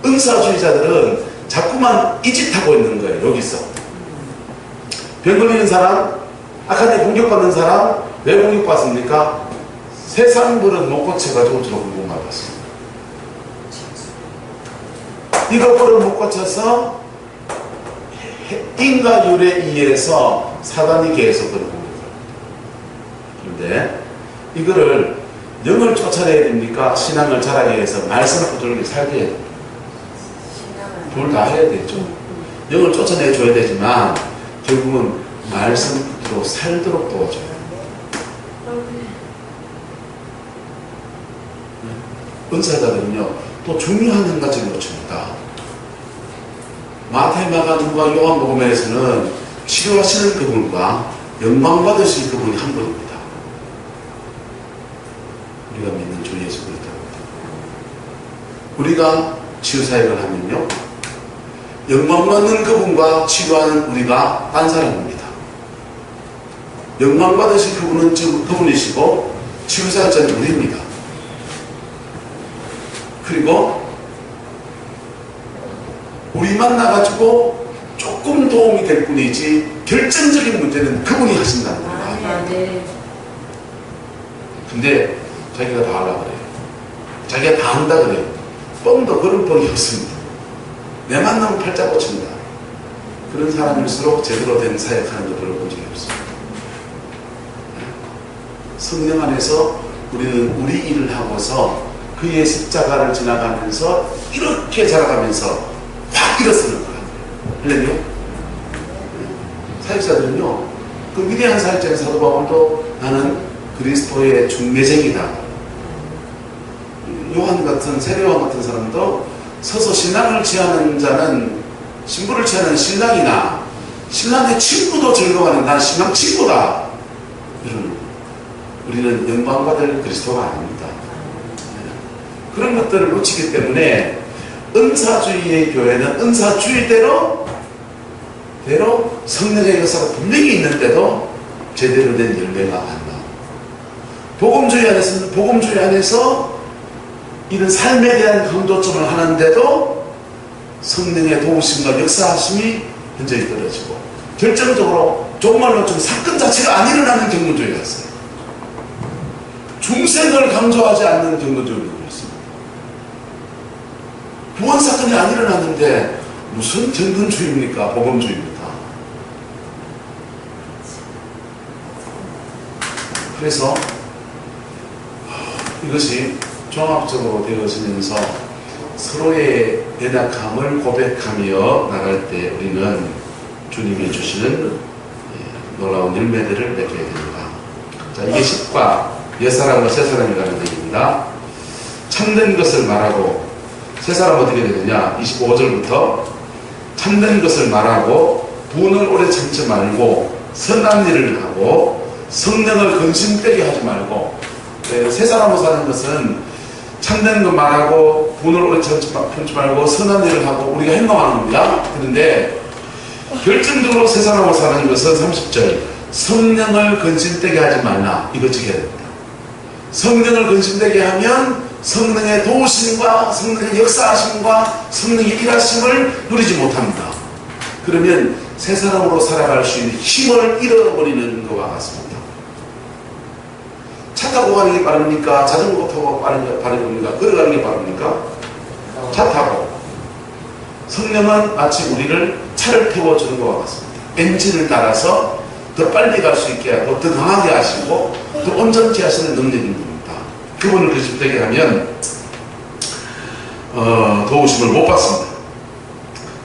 은사주의자들은 자꾸만 이 짓 하고 있는 거예요. 여기서 병 걸리는 사람, 악한테 공격받는 사람, 왜 공격받습니까? 세상 버릇 못 고쳐가지고 저런 공격받았습니다. 이거 버릇 못 고쳐서 인과율에 의해서 사단이 계속 그런 공격을 합니다. 그런데 이거를 영을 쫓아내야 됩니까? 신앙을 자라게 해서 말씀 붙들게 살게 해야 됩니다. 둘 다 해야 되죠. 영을 쫓아내줘야 되지만 결국은 말씀 붙들어 살도록 도와줘요. 은사자들은요 또 중요한 한 가지를 놓칩니다. 마태, 마가, 누가, 요한복음에서는 치료하시는 그분과 영광 받으실 그분이 한 분입니다. 우리가 믿는 주 예수 그리스도입니다. 우리가 치유사역을 하면요 영광 받는 그분과 치료하는 우리가 딴 사람입니다. 영광 받으실 그분은 그분이시고 치유사역자는 우리입니다. 그리고 우리 만나가지고 조금 도움이 될 뿐이지 결정적인 문제는 그분이 하신다는 겁니다. 근데 자기가 다 하려고 그래요. 자기가 다 한다 그래요. 뻥도 그런 뻥이 없습니다. 내 만나면 팔자 고친다. 그런 사람일수록 제대로 된 사역하는 거 별로 본 적이 없습니다. 성령 안에서 우리는 우리 일을 하고서 그의 십자가를 지나가면서 이렇게 자라가면서 확 일어서는 거예요. 할렐루야. 사역자들은요 그 위대한 사역자인 사도 바울도 나는 그리스도의 중매쟁이다. 요한 같은 세례요한 같은 사람도 서서 신랑을 취하는 자는 신부를 취하는 신랑이나 신랑의 친구도 즐거워하는 난 신랑 친구다. 이런 우리는 영광받을 그리스도가 아닙니다. 그런 것들을 놓치기 때문에 은사주의의 교회는 은사주의대로 성령의 역사가 분명히 있는데도 제대로 된 열매가 안 나옵니다. 복음주의 안에서는 복음주의 안에서 이런 삶에 대한 강조점을 하는데도 성령의 도우심과 역사하심이 현저히 떨어지고 결정적으로 정말로 좀 사건 자체가 안 일어나는 경건주의가 있어요. 중생을 강조하지 않는 경건주의가 있습니다. 구원 사건이 안 일어났는데 무슨 경건주의입니까? 복음주의입니다. 그래서 이것이 종합적으로 되어지면서 서로의 연약함을 고백하며 나갈 때 우리는 주님이 주시는 놀라운 열매들을 맺게 됩니다. 자, 이게 10과 옛사람과 새사람이라는 얘기입니다. 참된 것을 말하고 새사람 어떻게 되느냐 25절부터 참된 것을 말하고 분을 오래 참지 말고 선한 일을 하고 성령을 근심되게 하지 말고 새사람으로 사는 것은 참된 것 말하고 분을 오래 참지 말고 선한 일을 하고 우리가 행동하는 겁니다. 그런데 결정적으로 새사람으로 사는 것은 30절 성령을 근심되게 하지 말라 이거 지켜야 됩니다. 성령을 근심되게 하면 성령의 도우심과 성령의 역사하심과 성령의 일하심을 누리지 못합니다. 그러면 새 사람으로 살아갈 수 있는 힘을 잃어버리는 것과 같습니다. 차 타고 가는 게 빠릅니까? 자전거 타고 빠릅니까? 걸어가는 게 빠릅니까? 차 타고. 성령은 마치 우리를 차를 태워주는 것과 같습니다. 엔진을 따라서 더 빨리 갈 수 있게 하고 더 강하게 하시고 더 온전케 하시는 능력이 있는 겁니다. 그분을 근심되게 하면 도우심을 못 받습니다.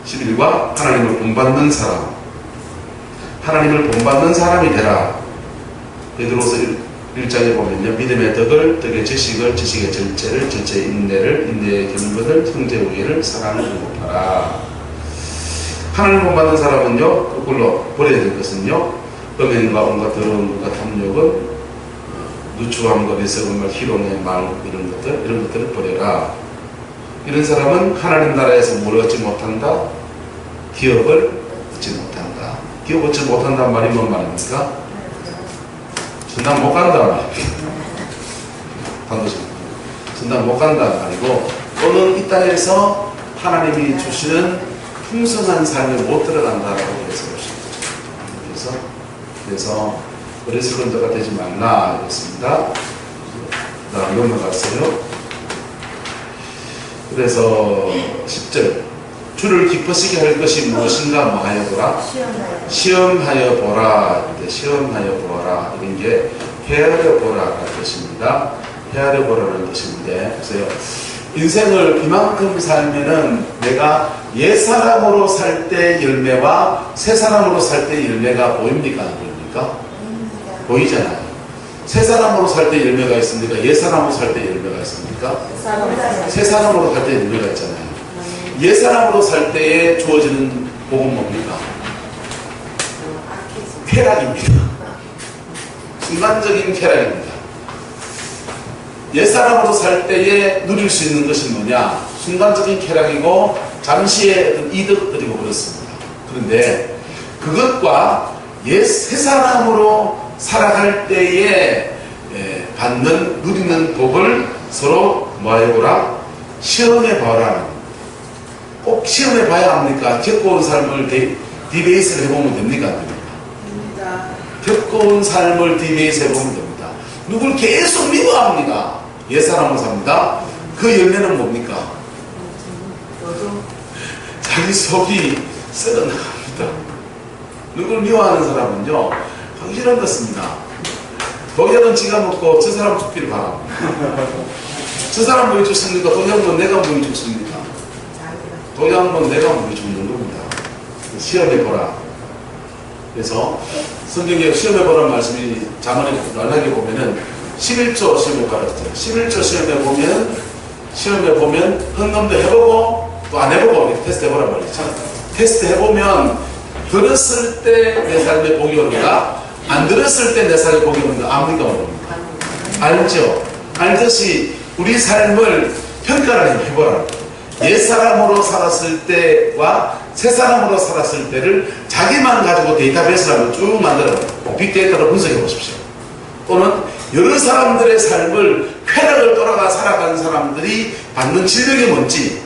11과 하나님을 본받는 사람 하나님을 본받는 사람이 되라. 베드로서 1장에 보면요 믿음의 덕의 지식을 지식의 절제를 절제의 인내를 인내의 경건을 형제의 우애를 사랑을 공급하라. 하나님을 본받는 사람은요 거꾸로 버려야 될 것은요 음행과 온갖 더러운 것과 탐욕은 누추함과 비석은 말 희롱의 말 이런 것들을 버려라. 이런 사람은 하나님 나라에서 뭘 얻지 못한다? 기업을 얻지 못한다. 기업 얻지 못한다는 말이 뭔 말입니까? 전당 못 간다는 말입니다. 반드시 전당 못 간다는 말이고 또는 이 땅에서 하나님이 주시는 풍성한 삶에 못 들어간다라고 해서 그래서 어리석은 자가 되지 말라 이랬습니다. 다음 넘어갔어요. 그래서 10절 주를 기뻐시게 할 것이 무엇인가 뭐 하여 보라. 시험하여 보라. 시험하여 보라. 이런 게 헤아려 보라라는 뜻입니다. 헤아려 보라는 뜻인데, 보세요. 인생을 이만큼 살면은 내가 옛사람으로 살 때 열매와 새사람으로 살 때 열매가 보입니까? 안 보입니까? 보이잖아요. 새사람으로 살 때 열매가 있습니까? 옛사람으로 살 때 열매가 있습니까? 새사람으로 살 때 열매가 있잖아요. 옛사람으로 살 때에 주어지는 복은 뭡니까? 쾌락입니다. 순간적인 쾌락입니다. 옛사람으로 살 때에 누릴 수 있는 것이 뭐냐? 순간적인 쾌락이고 잠시의 어떤 이득들이고 그렇습니다. 그런데 그것과 새사람으로 살아갈 때에 누리는 복을 서로 뭐해보라? 시험해봐라. 꼭 시험해봐야 합니까? 겪어온 삶을 디베이스를 해보면 됩니까? 안 됩니까? 겪어온 삶을 디베이스 해보면 됩니다. 누굴 계속 미워합니다. 옛사람으로 삽니다. 그 열매는 뭡니까? 자기 속이 썩어나갑니다. 누굴 미워하는 사람은요, 하기 싫은 것입니다. 독약은 지가 먹고 저 사람 죽기를 바랍니다. 저 사람 먹이 죽습니까? 독약은 내가 먹이 죽습니까? 독약은 내가 먹이 죽는 겁니다. 시험해보라. 그래서 성경에 시험해보라는 말씀이 자문에 날라게 보면은 11조 시험해보라 했잖아요. 11조 시험해보면 헌금도 해보고 또 안 해보고 이렇게 테스트 해보란 말이죠. 테스트 해보면 들었을 때 내 삶에 복이 옵니다. 안 들었을 때 내 삶에 복이 옵니다. 압니까? 모릅니까? 알죠? 알듯이 우리 삶을 평가를 해보라. 옛사람으로 살았을 때와 새사람으로 살았을 때를 자기만 가지고 데이터베이스를 한번 쭉 만들어 빅데이터로 분석해 보십시오. 또는 여러 사람들의 삶을 쾌락을 떠나가 살아간 사람들이 받는 질병이 뭔지,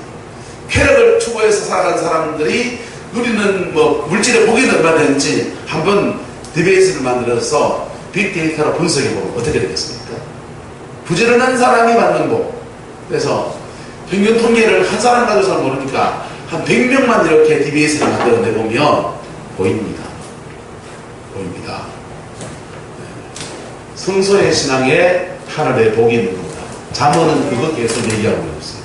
쾌락을 추구해서 살아간 사람들이 누리는 물질의 복이 얼마나 되는지 한번 데이터베이스를 만들어서 빅데이터로 분석해 보면 어떻게 되겠습니까? 부지런한 사람이 받는 복. 그래서 평균 통계를 한 사람 가져서 모르니까 한 100명만 이렇게 DBS를 만들어 내보면 보입니다. 성소의 신앙에 하늘의 복이 있는 겁니다. 잠언은 그거 계속 얘기하고 있어요.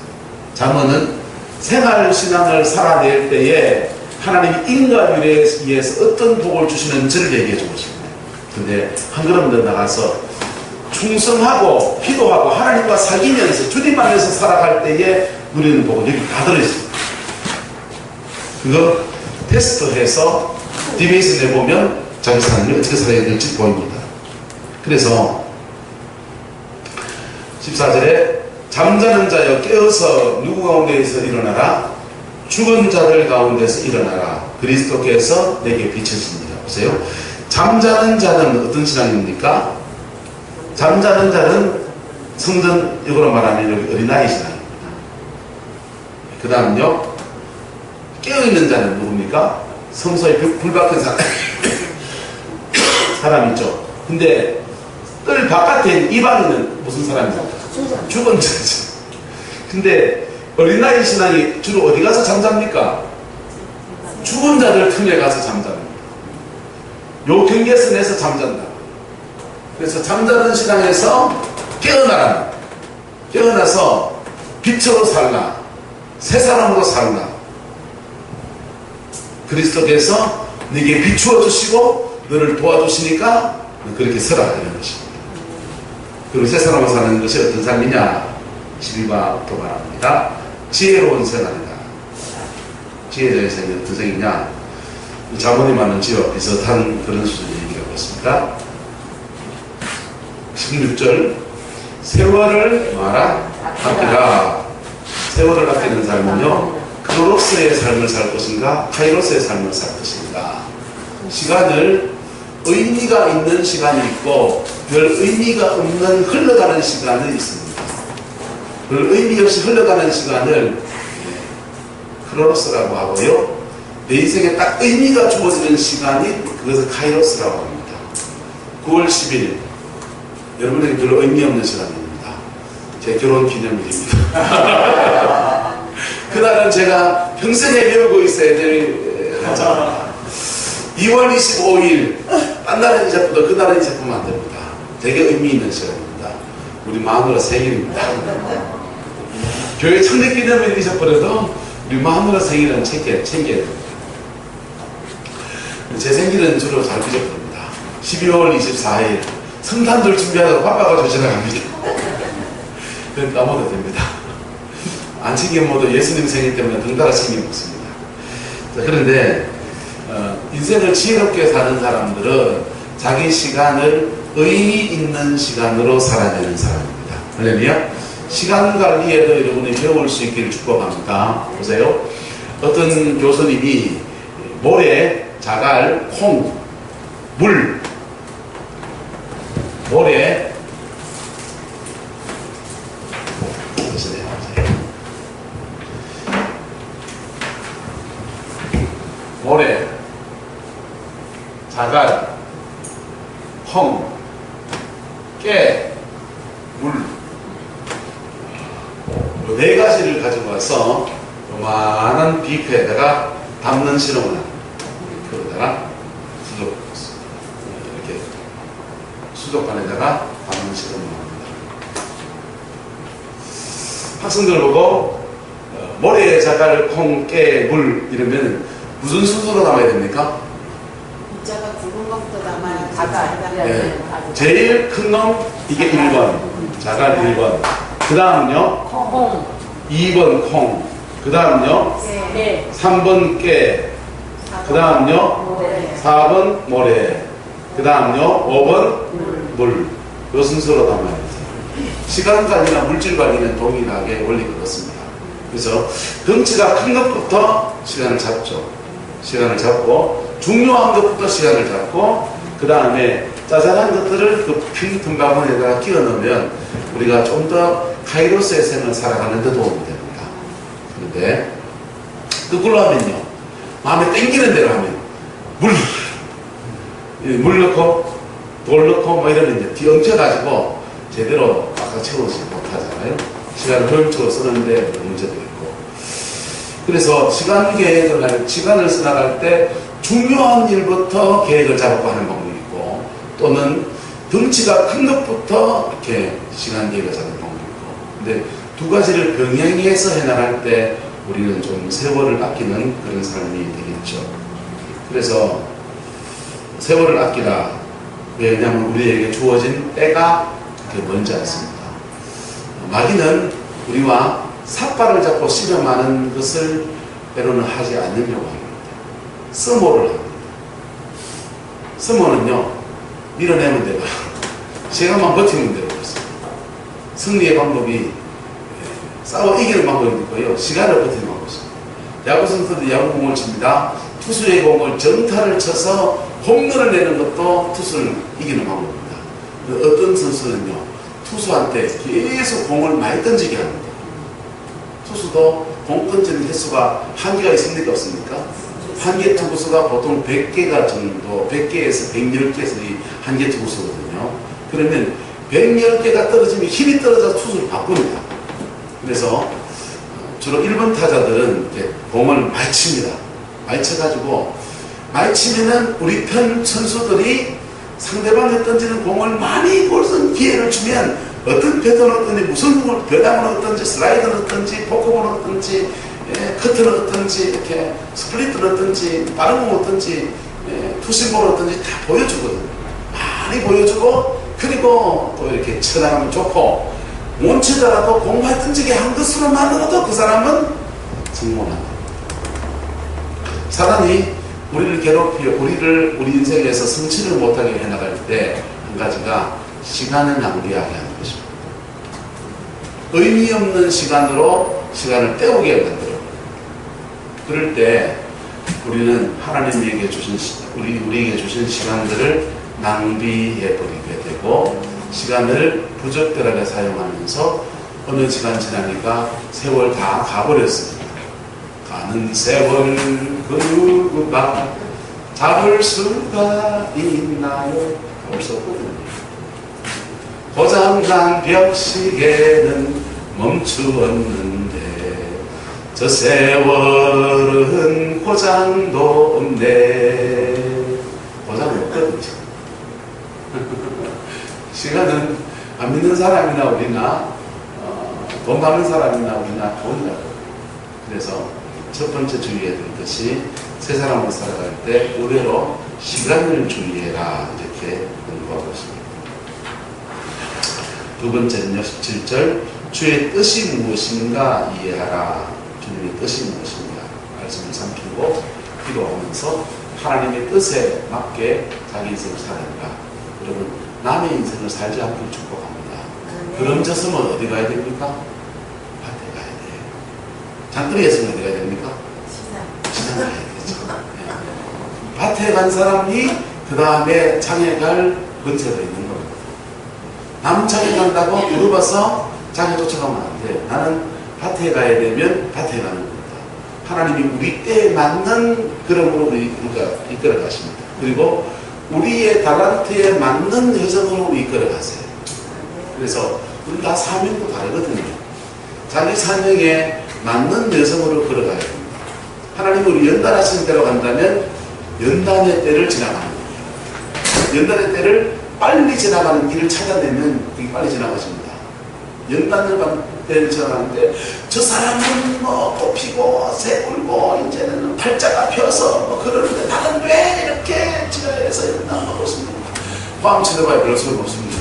잠언은 생활신앙을 살아낼 때에 하나님이 인간에 의해서 어떤 복을 주시는지를 얘기해 주고 싶어요. 근데 한 걸음 더 나가서 충성하고 기도하고 하나님과 사귀면서 주님 안에서 살아갈 때에 누리는 복은 여기 다 들어있습니다. 그거 테스트해서 디베이스 내보면 자기 삶이 어떻게 살아야 될지 보입니다. 그래서 14절에 잠자는 자여 깨어서 누구 가운데에서 일어나라. 죽은 자들 가운데서 일어나라. 그리스도께서 내게 비춰집니다. 보세요. 잠자는 자는 어떤 신앙입니까? 잠자는 자는 성전 역으로 말하면 여기 어린아이 신앙입니다. 그 다음요, 깨어있는 자는 누굽니까? 성소에 불 박힌 사람 있죠. 근데 뜰 바깥에 있는 이방인은 무슨 사람입니까? 죽은 자죠. 근데 어린아이 신앙이 주로 어디 가서 잠잡니까? 죽은 자들 틈에 가서 잠잡니다. 요 경계선에서 잠잔다. 그래서 잠자는 신앙에서 깨어나서 빛으로 살라. 새 사람으로 살라. 그리스도께서 네게 비추어 주시고 너를 도와주시니까 그렇게 서라 이런 것입니다. 그리고 새 사람으로 사는 것이 어떤 삶이냐? 12가 또 말합니다. 지혜로운 생활이다. 지혜자의 생활이 어떤 생이냐? 자본이 많은 지혜와 비슷한 그런 수준의 얘기하고 있습니다. 16절 세월을 말아 아끼라. 세월을 아끼는 삶은요, 크로노스의 삶을 살 것인가 카이로스의 삶을 살 것인가. 시간을 의미가 있는 시간이 있고 별 의미가 없는 흘러가는 시간이 있습니다. 별 의미 없이 흘러가는 시간을 크로노스라고 하고요. 내 인생에 딱 의미가 주어지는 시간이 그것을 카이로스라고 합니다. 9월 10일 여러분에게 별로 의미 없는 시간입니다. 제 결혼 기념일입니다. 그날은 제가 평생에 배우고 있어야 될 날짜입니다. 2월 25일 딴 날은 잊어도 그날은 잊어보면 안 됩니다. 되게 의미 있는 시간입니다. 우리 마누라 생일입니다. 교회 창립 기념일 잊어버려도 우리 마누라 생일은 챙겨야 됩니다. 제 생일은 주로 잘 잊어버립니다. 12월 24일 성탄절 준비하다가 바빠가지고 지나갑니다. 그건 까먹어도 됩니다. 안 챙겨 먹어도 예수님 생일 때문에 덩달아 챙겨 먹습니다. 자, 그런데 인생을 지혜롭게 사는 사람들은 자기 시간을 의미 있는 시간으로 살아내는 사람입니다. 할렐루야. 시간 관리에도 여러분이 배울 수 있기를 축복합니다. 보세요. 어떤 교수님이 모래, 자갈, 콩, 물, 모래, 모래, 자갈, 콩, 깨, 물, 네 가지를 가지고 와서 요만한 비크에다가 담는 실험을 합니다. 그러다가 이렇게 수족관에다가 담는 실험을 합니다. 학생들 보고 모래, 자갈, 콩, 깨, 물 이러면 무슨 순서로 담아야 됩니까? 문자가 굵은 것부터 담아야 자갈. 네. 제일 큰 놈 이게 1번 자갈 1번. 그 다음은요 콩. 2번 콩. 그 다음은요 네. 3번 깨. 그 다음은요 모래. 4번 모래. 그 다음은요 5번 물. 요 순서로 담아야 돼요. 시간 관리나 물질 관리는 동일하게 원리가 그렇습니다. 그래서 덩치가 큰 것부터 시간을 잡죠. 시간을 잡고 중요한 것부터 시간을 잡고 그 다음에 짜잘한 것들을 그 빈 틈바구니에다가 끼워 넣으면 우리가 좀 더 카이로스의 생을 살아가는 데 도움이 됩니다. 그런데 그걸로 하면요 마음에 땡기는 대로 하면 물 넣고 돌 넣고 뭐 이러면 이제 뒤엉쳐가지고 제대로 아까 채우지 못하잖아요. 시간을 효율적으로 쓰는데 문제도 있고. 그래서 시간 계획을 시간을 써나갈 때 중요한 일부터 계획을 잡고 하는 방법이 있고 또는 덩치가 큰 것부터 이렇게 시간 계획을 잡는 방법이 있고 근데 두 가지를 병행해서 해나갈 때 우리는 좀 세월을 아끼는 그런 삶이 되겠죠. 그래서 세월을 아끼라. 왜냐하면 우리에게 주어진 때가 그렇게 멀지 않습니다. 마귀는 우리와 삿발을 잡고 씨름하는 것을 때로는 하지 않으려고 합니다. 써모를 합니다. 써모는요 밀어내면 되고 시간만 버티면 되고 그렇습니다. 승리의 방법이 싸워 이기는 방법이 있고요 시간을 버티는 방법이 있습니다. 야구 선수들이 야구공을 칩니다. 투수의 공을 정타를 쳐서 홈런을 내는 것도 투수를 이기는 방법입니다. 어떤 선수는요 투수한테 계속 공을 많이 던지게 합니다. 투수도 공 던지는 횟수가 한계가 있습니까 없습니까? 한계 투구수가 보통 100개가 정도 100개에서 110개에서 이 한계 투구수거든요. 그러면 110개가 떨어지면 힘이 떨어져서 투수를 바꿉니다. 그래서 주로 1번 타자들은 이렇게 공을 많이 칩니다. 많이 쳐가지고 많이 치면은 우리 편 선수들이 상대방이 던지는 공을 많이 골선 기회를 주면 어떤 패턴을 어떤지 무슨 공을 배당은 어떤지 슬라이드는 어떤지 포크볼은 어떤지 커트는 어떤지 이렇게 스플릿은 어떤지 빠른 공 어떤지 투심볼 어떤지 다 보여주거든요. 많이 보여주고 그리고 또 이렇게 쳐나가면 좋고 못 치더라도 공만 던지게 한 것으로만으로도 그 사람은 성공한다. 사단이 우리를 괴롭히고 우리 인생에서 성취를 못하게 해나갈 때 한 가지가 시간을 낭비하게 하는 것입니다. 의미 없는 시간으로 시간을 때우게 만들어요. 그럴 때 우리는 하나님에게 주신 우리에게 주신 시간들을 낭비해 버리게 되고 시간을 부적절하게 사용하면서 어느 시간 지나니까 세월 다 가버렸습니다. 가는 세월 그 누구가 잡을 수가 있나요? 잡을 수 없거든요. 고장난 벽시계는 멈추었는데 저 세월은 고장도 없네. 고장이 없거든요. 시간은 안 믿는 사람이나 우리나 돈 많은 사람이나 우리나 돈이다. 그래서 첫 번째 주의해야 될 것이 세 사람으로 살아갈 때 의외로 시간을 주의해라 이렇게 공부하고 있습니다. 두 번째는요, 17절 주의 뜻이 무엇인가 이해하라. 주님의 뜻이 무엇인가 말씀을 삼키고 기도하면서 하나님의 뜻에 맞게 자기 인생을 살아라. 여러분 남의 인생을 살지 않기를 축복합니다. 그럼 졌으면 어디 가야 됩니까? 밭에 가야 돼요. 장터리에서는 어디 가야 됩니까? 시장 가야 되죠. 네. 밭에 간 사람이 그 다음에 장에 갈 근처에 있는 겁니다. 남 장에 간다고 물어봐서 장에 쫓아가면 안 돼요. 나는 밭에 가야 되면 밭에 가는 겁니다. 하나님이 우리 때에 맞는 그림으로 우리가 이끌어 가십니다. 그리고 우리의 달란트에 맞는 여정으로 이끌어 가세요. 그래서 우리 다 사명도 다르거든요. 자기 사명에 맞는 여정으로 걸어가야 됩니다. 하나님이 우리 연단하신 대로 간다면 연단의 때를 지나가는 거예요. 연단의 때를 빨리 지나가는 길을 찾아내면 그게 빨리 지나가십니다. 연단을 간 때를 지나가는데 저 사람은 뭐 뽑히고 새 울고 이제는 팔자가 펴서 뭐 그러는데 나는 왜 이렇게 지나해서 연단하고 있습니까? 마음 치러봐야 그럴 수가 없습니다.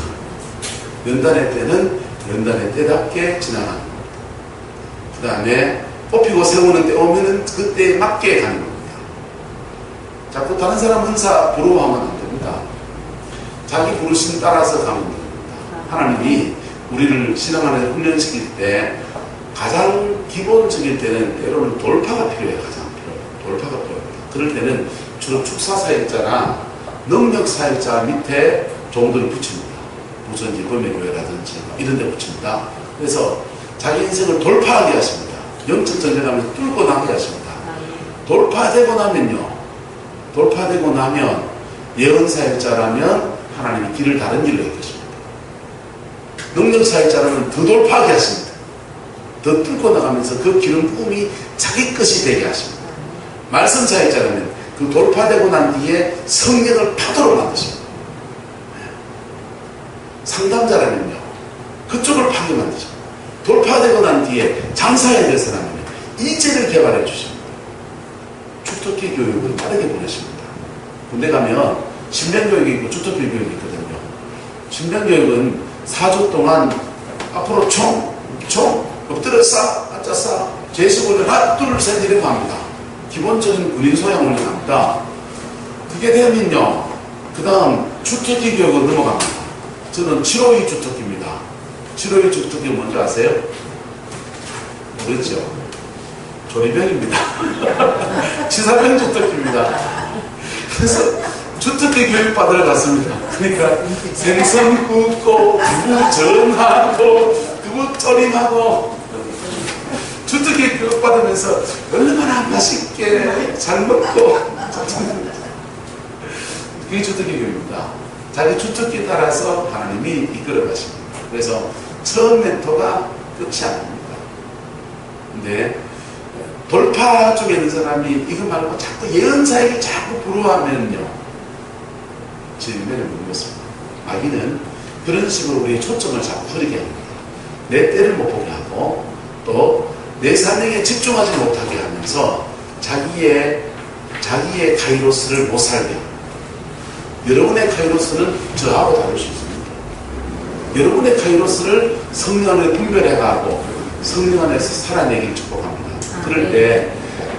연단의 때는 연단의 때답게 지나가는 겁니다. 그 다음에 뽑히고 세우는 때 오면은 그때에 맞게 가는 겁니다. 자꾸 다른 사람 은사 부러워하면 안 됩니다. 자기 부르심 따라서 가면 됩니다. 하나님이 우리를 신앙 안에 훈련시킬 때 가장 기본적일 때는 때로는 돌파가 필요해요. 가장 필요해요. 돌파가 필요합니다. 그럴 때는 주로 축사사역자나 능력사역자 밑에 종들을 붙입니다. 무슨지 범회교회라든지 이런 데 붙입니다. 그래서 자기 인생을 돌파하게 하십니다. 영적 전쟁하면서 뚫고 나게 하십니다. 돌파되고 나면 예언사역자라면 하나님이 길을 다른 길로 이끄십니다. 능력사역자라면 더 돌파하게 하십니다. 더 뚫고 나가면서 그 기름 부음이 자기 것이 되게 하십니다. 말씀사역자라면 그 돌파되고 난 뒤에 성령을 파도로 만드십니다. 상담자라면요, 그쪽을 파게 만드십니다. 돌파되고 난 뒤에 장사해야 될 사람이면 이제를 개발해 주십니다. 주특기 교육을 빠르게 보내십니다. 군대 가면 신병교육이 있고 주특기 교육이 있거든요. 신병교육은 4주 동안 앞으로 총 엎드려 싸, 앉아 싸, 제수군을 하나 둘 셋 이렇게 합니다. 기본적인 군인 소양 훈련합니다. 그게 되면요, 그 다음 주특기 교육으로 넘어갑니다. 저는 752 주특기입니다. 752 주특기 뭔지 아세요? 모르죠? 조리병입니다. 치사병 주특기입니다. 그래서 주특기 교육 받으러 갔습니다. 그러니까 생선 굽고 두부 전하고 두부 조림하고 주특기 교육 받으면서 얼마나 맛있게 잘 먹고 그게 주특기 교육입니다. 자기 주특기에 따라서 하나님이 이끌어 가십니다. 그래서 처음 멘토가 끝이 아닙니다. 근데 돌파 쪽에 있는 사람이 이거 말고 자꾸 예언사에게 자꾸 부러워하면요, 진리를 못 믿습니다. 마귀는 그런 식으로 우리의 초점을 자꾸 흐리게 합니다. 내 때를 못 보게 하고 또 내 사명에 집중하지 못하게 하면서 자기의 카이로스를 못 살게 합니다. 여러분의 카이로스는 저하고 다를 수 있습니다. 여러분의 카이로스를 성령 안에 분별해가고 성령 안에서 살아내길 축복합니다. 그럴 때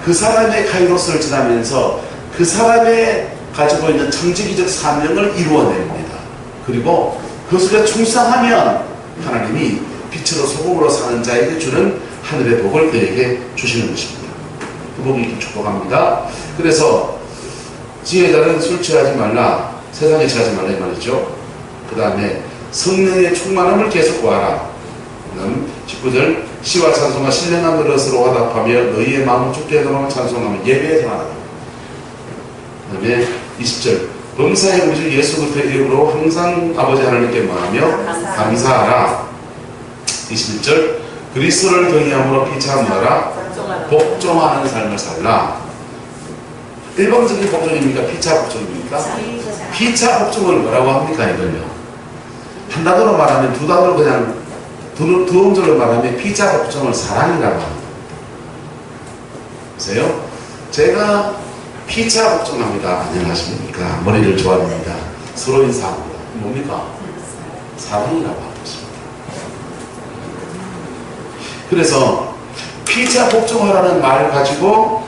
그 사람의 카이로스를 지나면서 그 사람의 가지고 있는 청지기적 사명을 이루어냅니다. 그리고 그것을 충성하면 하나님이 빛으로 소금으로 사는 자에게 주는 하늘의 복을 그에게 주시는 것입니다. 그 복이 축복합니다. 그래서 지혜자는 술 취하지 말라, 세상에 취하지 말라 이 말이죠. 그 다음에 성령의 충만함을 계속 구하라. 19절 시와 찬송과 신령한 그릇으로 화답하며 너희의 마음을 주께 하도록 찬송하며 예배에서 말하라. 그 다음에 20절 범사의 우리 주 예수 그리스도의 이름으로 항상 아버지 하나님께 말하며 감사하라. 21절 그리스도를 경외함으로 피차함하라. 복종하는 삶을 살라. 일방적인 복종입니까? 피차 복종입니까? 피차 복종을 뭐라고 합니까? 이걸요. 한 단어로 말하면 두 단어로 그냥 두 음절로 말하면 피차 복종을 사랑이라고 합니다. 보세요. 제가 피차 복종합니다. 안녕하십니까? 머리를 좋아합니다. 서로 인사합니다. 뭡니까? 사랑이라고 하고 있습니다. 그래서 피차 복종하라는 말을 가지고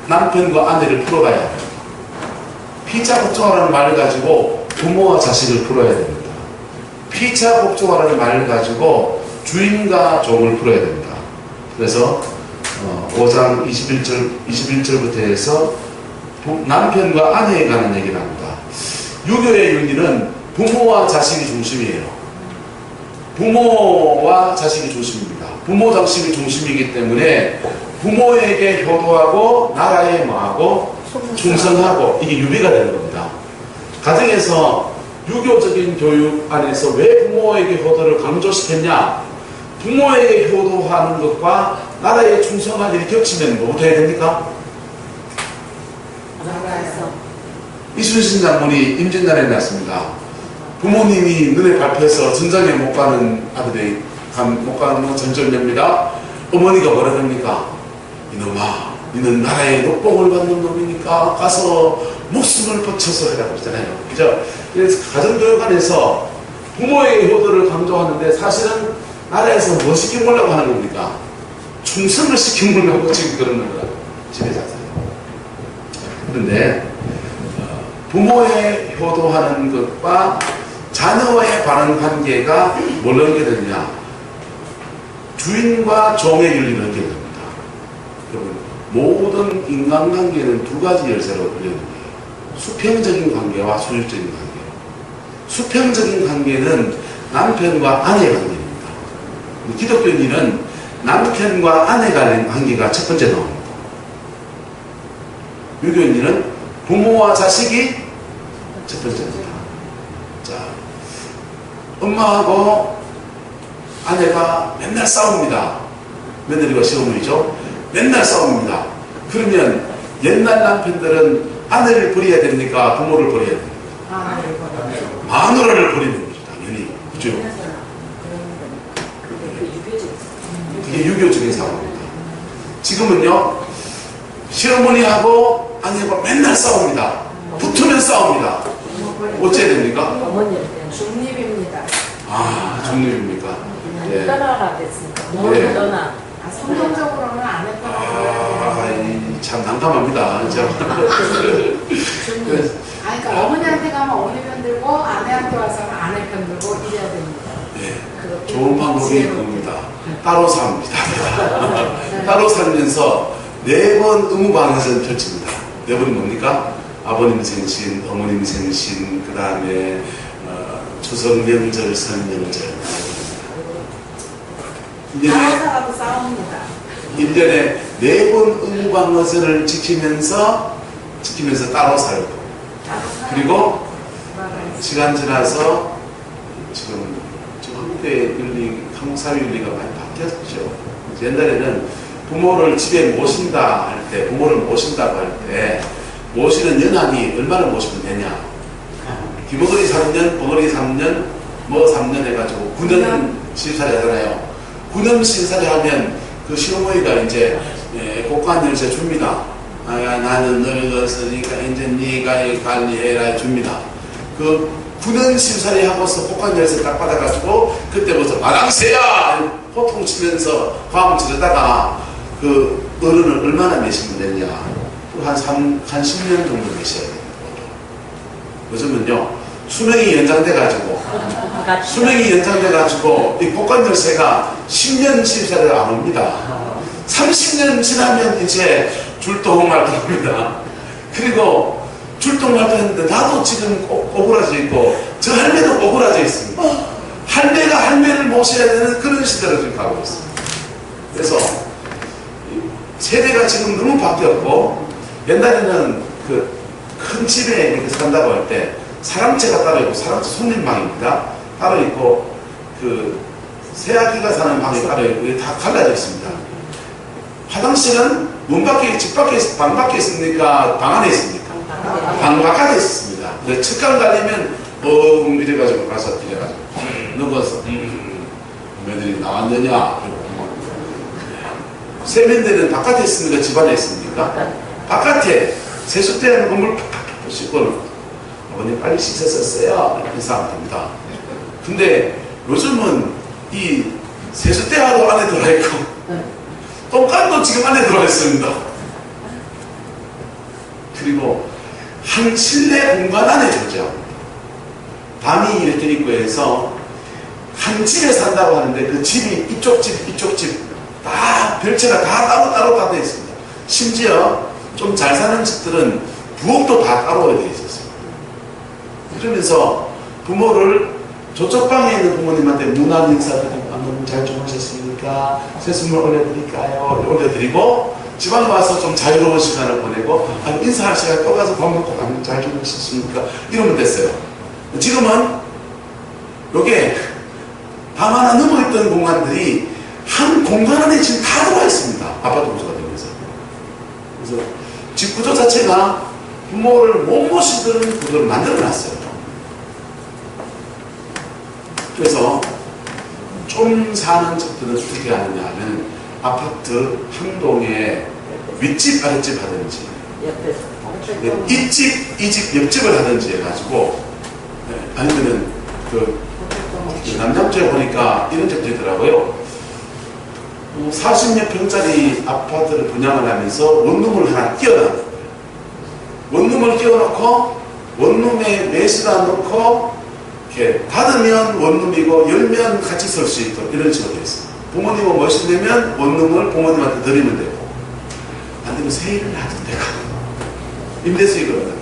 남편과 아내를 풀어가야 합니다. 피차 복종하라는 말을 가지고 부모와 자식을 풀어야 됩니다. 피차 복종하라는 말을 가지고 주인과 종을 풀어야 됩니다. 그래서 5장 21절부터 해서 남편과 아내에 관한 얘기를 합니다. 유교의 윤리는 부모와 자식이 중심이에요. 부모와 자식이 중심입니다. 부모 자식이 중심이기 때문에 부모에게 효도하고 나라에 뭐하고 충성하고 이게 유비가 되는 겁니다. 가정에서 유교적인 교육 안에서 왜 부모에게 효도를 강조시켰냐? 부모에게 효도하는 것과 나라에 충성한 일이 겹치면 뭐부터 해야 됩니까? 나라에서 이순신 장군이 임진왜란에 났습니다. 부모님이 눈에 밟혀서 전장에 못 가는 아들이 못 가는 전전녀입니다. 어머니가 뭐라 그럽니까? 이놈아, 너는 나라의 녹봉을 받는 놈이니까 가서 목숨을 바쳐서 해라 그러잖아요. 그죠? 그래서 가정교육안에서 부모의 효도를 강조하는데 사실은 나라에서 뭐 시켜보려고 하는 겁니까? 충성을 시켜보려고 지금 그러는 거라. 지배자세요. 그런데 부모의 효도하는 것과 자녀와의 바른 관계가 뭘 연결되느냐? 주인과 종의 윤리를 연결됩니다. 여러분, 모든 인간관계는 두 가지 열쇠로 연결됩니다. 수평적인 관계와 소유적인 관계. 수평적인 관계는 남편과 아내의 관계입니다. 기독교인은 남편과 아내 간의 관계가 첫 번째 나옵니다. 유교인은 부모와 자식이 첫 번째입니다. 자, 엄마하고 아내가 맨날 싸웁니다. 며느리가 시어머니죠. 맨날 싸웁니다. 그러면 옛날 남편들은 아내를 버려야 됩니까? 부모를 버려야 됩니까? 마누라를 버리는 거죠. 당연히. 그죠? 그게 유교적인 상황입니다. 지금은요, 시어머니하고 아내가 맨날 싸웁니다. 붙으면 싸웁니다. 어째야 됩니까? 중립입니다. 아, 중립입니까? 예. 떠나라 됐습니다. 예. 떠나. 성경적으로는 안 했더라고요. 참 난감합니다. 그러니까 어머니한테 가면 어머니 편 들고 아내한테 와서는 아내 편 들고 이래야 됩니다. 예. 좋은 방법이 그겁니다. 따로 삽니다. 따로 살면서 4번 의무방해전 펼칩니다. 4번이 뭡니까? 아버님 생신, 어머님 생신, 그 다음에 추석 명절, 설명절. 싸우다가도 싸웁니다. 1년에 4번 의무방어전을 지키면서 따로 살고, 그리고 시간 지나서 지금 한국의 윤리, 한국 사회 윤리가 많이 바뀌었죠. 옛날에는 부모를 집에 모신다 할 때, 부모를 모신다고 할 때 모시는 연한이 얼마나 모시면 되냐? 기버거리 3년, 버거리 3년, 뭐 3년 해가지고 9년 신사를 하잖아요. 9년 신사를 하면 그 시어머니가 이제 곡간 열쇠 줍니다. 아, 나는 늙었으니까 이제 네가 관리해라 줍니다. 그 9년 신사를 하고서 곡간 열쇠 딱 받아가지고 그때부터 마당새야 호통 치면서 화음 지르다가 그 어른을 얼마나 매시면 되냐? 한 10년 정도 매셔야 됩니다. 요즘은요 수명이 연장돼가지고 이 복권 열쇠가 10년 신사를 안 옵니다. 30년 지나면 이제 줄동할 겁니다. 그리고 줄동할 때는데 나도 지금 오그라져 있고 저 할매도 오그라져 있습니다. 할매가 할매를 모셔야 되는 그런 시대로 지금 가고 있습니다. 그래서 세대가 지금 너무 바뀌었고, 옛날에는 그 큰 집에 이렇게 산다고 할 때 사람체가 따로 있고, 사람체 손님방입니다. 따로 있고, 그 새아기가 사는 방이 따로 있고, 이게 다 갈라져 있습니다. 화장실은 문 밖에, 집 밖에, 방 밖에 있습니까? 방 안에 있습니까? 방 바깥에 있습니다. 근데 측강 갈리면 이래가지고 가서 이래가지고 누워서 며느리 나왔느냐? 세면대는 바깥에 있습니까? 집 안에 있습니까? 바깥에 세숫대는 건물 팍팍 씻고 어머니 빨리 씻었었어요. 이렇게 하면 됩니다. 근데 요즘은 이 세숫대하고 안에 들어있고 똥간도 지금 안에 들어가 있습니다. 그리고 한 실내 공간 안에 존재합니다. 방이 이렇게 있고 해서 한 집에 산다고 하는데 그 집이 이쪽 집, 이쪽 집 다 별채가 다 따로따로 다 되어 있습니다. 심지어 좀 잘 사는 집들은 부엌도 다 따로 되어 있었어요. 그러면서 부모를 저쪽 방에 있는 부모님한테 문안 인사드리고 너무 잘 주무셨습니까? 세수물 올려드릴까요? 올려드리고 집안에 와서 좀 자유로운 시간을 보내고 인사할 시간에 또 가서 밥 먹고 잘 주무셨습니까? 이러면 됐어요. 지금은 요게 방 하나 넘어있던 공간들이 한 공간 안에 지금 다 들어와 있습니다. 아파트 구조가 되면서. 그래서 집 구조 자체가 부모를 못 모시는 구조를 만들어 놨어요. 그래서 좀 사는 집들은 어떻게 하느냐 하면 아파트 한 동에 윗집 아랫집 하든지 이집 이집 옆집을 하든지 해가지고 아니면은 그 남양주에 보니까 이런 집도 있더라고요. 40몇 평짜리 아파트를 분양을 하면서 원룸을 하나 끼워놨는 거예요. 원룸을 끼워놓고 원룸에 매수다 놓고 이렇게 닫으면 원룸이고 열면 같이 설 수 있도록 이런 식으로 되어 있어요. 부모님을 모시려면 원룸을 부모님한테 드리면 되고 안 되면 세일을 놔도 되고 임대수익을 얻어야 되고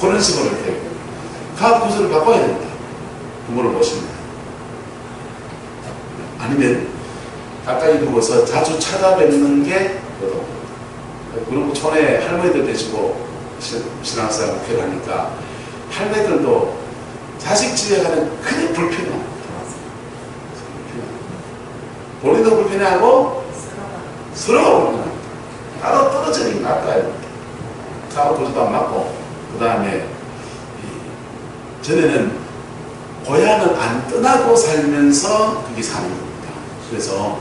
그런 식으로 되고 가압 구조를 바꿔야 됩니다. 부모를 모십니다. 아니면 가까이 두고서 자주 찾아뵙는 게 노동. 그리고 촌에 할머니들 되시고 신앙생활 목회를 하니까 할머니들도 자식 집에 가면 그냥 불편해요. 본인도 불편해하고 서로가 불편해요. 따로 떨어지는 게 낫다요. 싸워 보지도 안 맞고 그 다음에 전에는 고향을 안 떠나고 살면서 그게 사는 겁니다. 그래서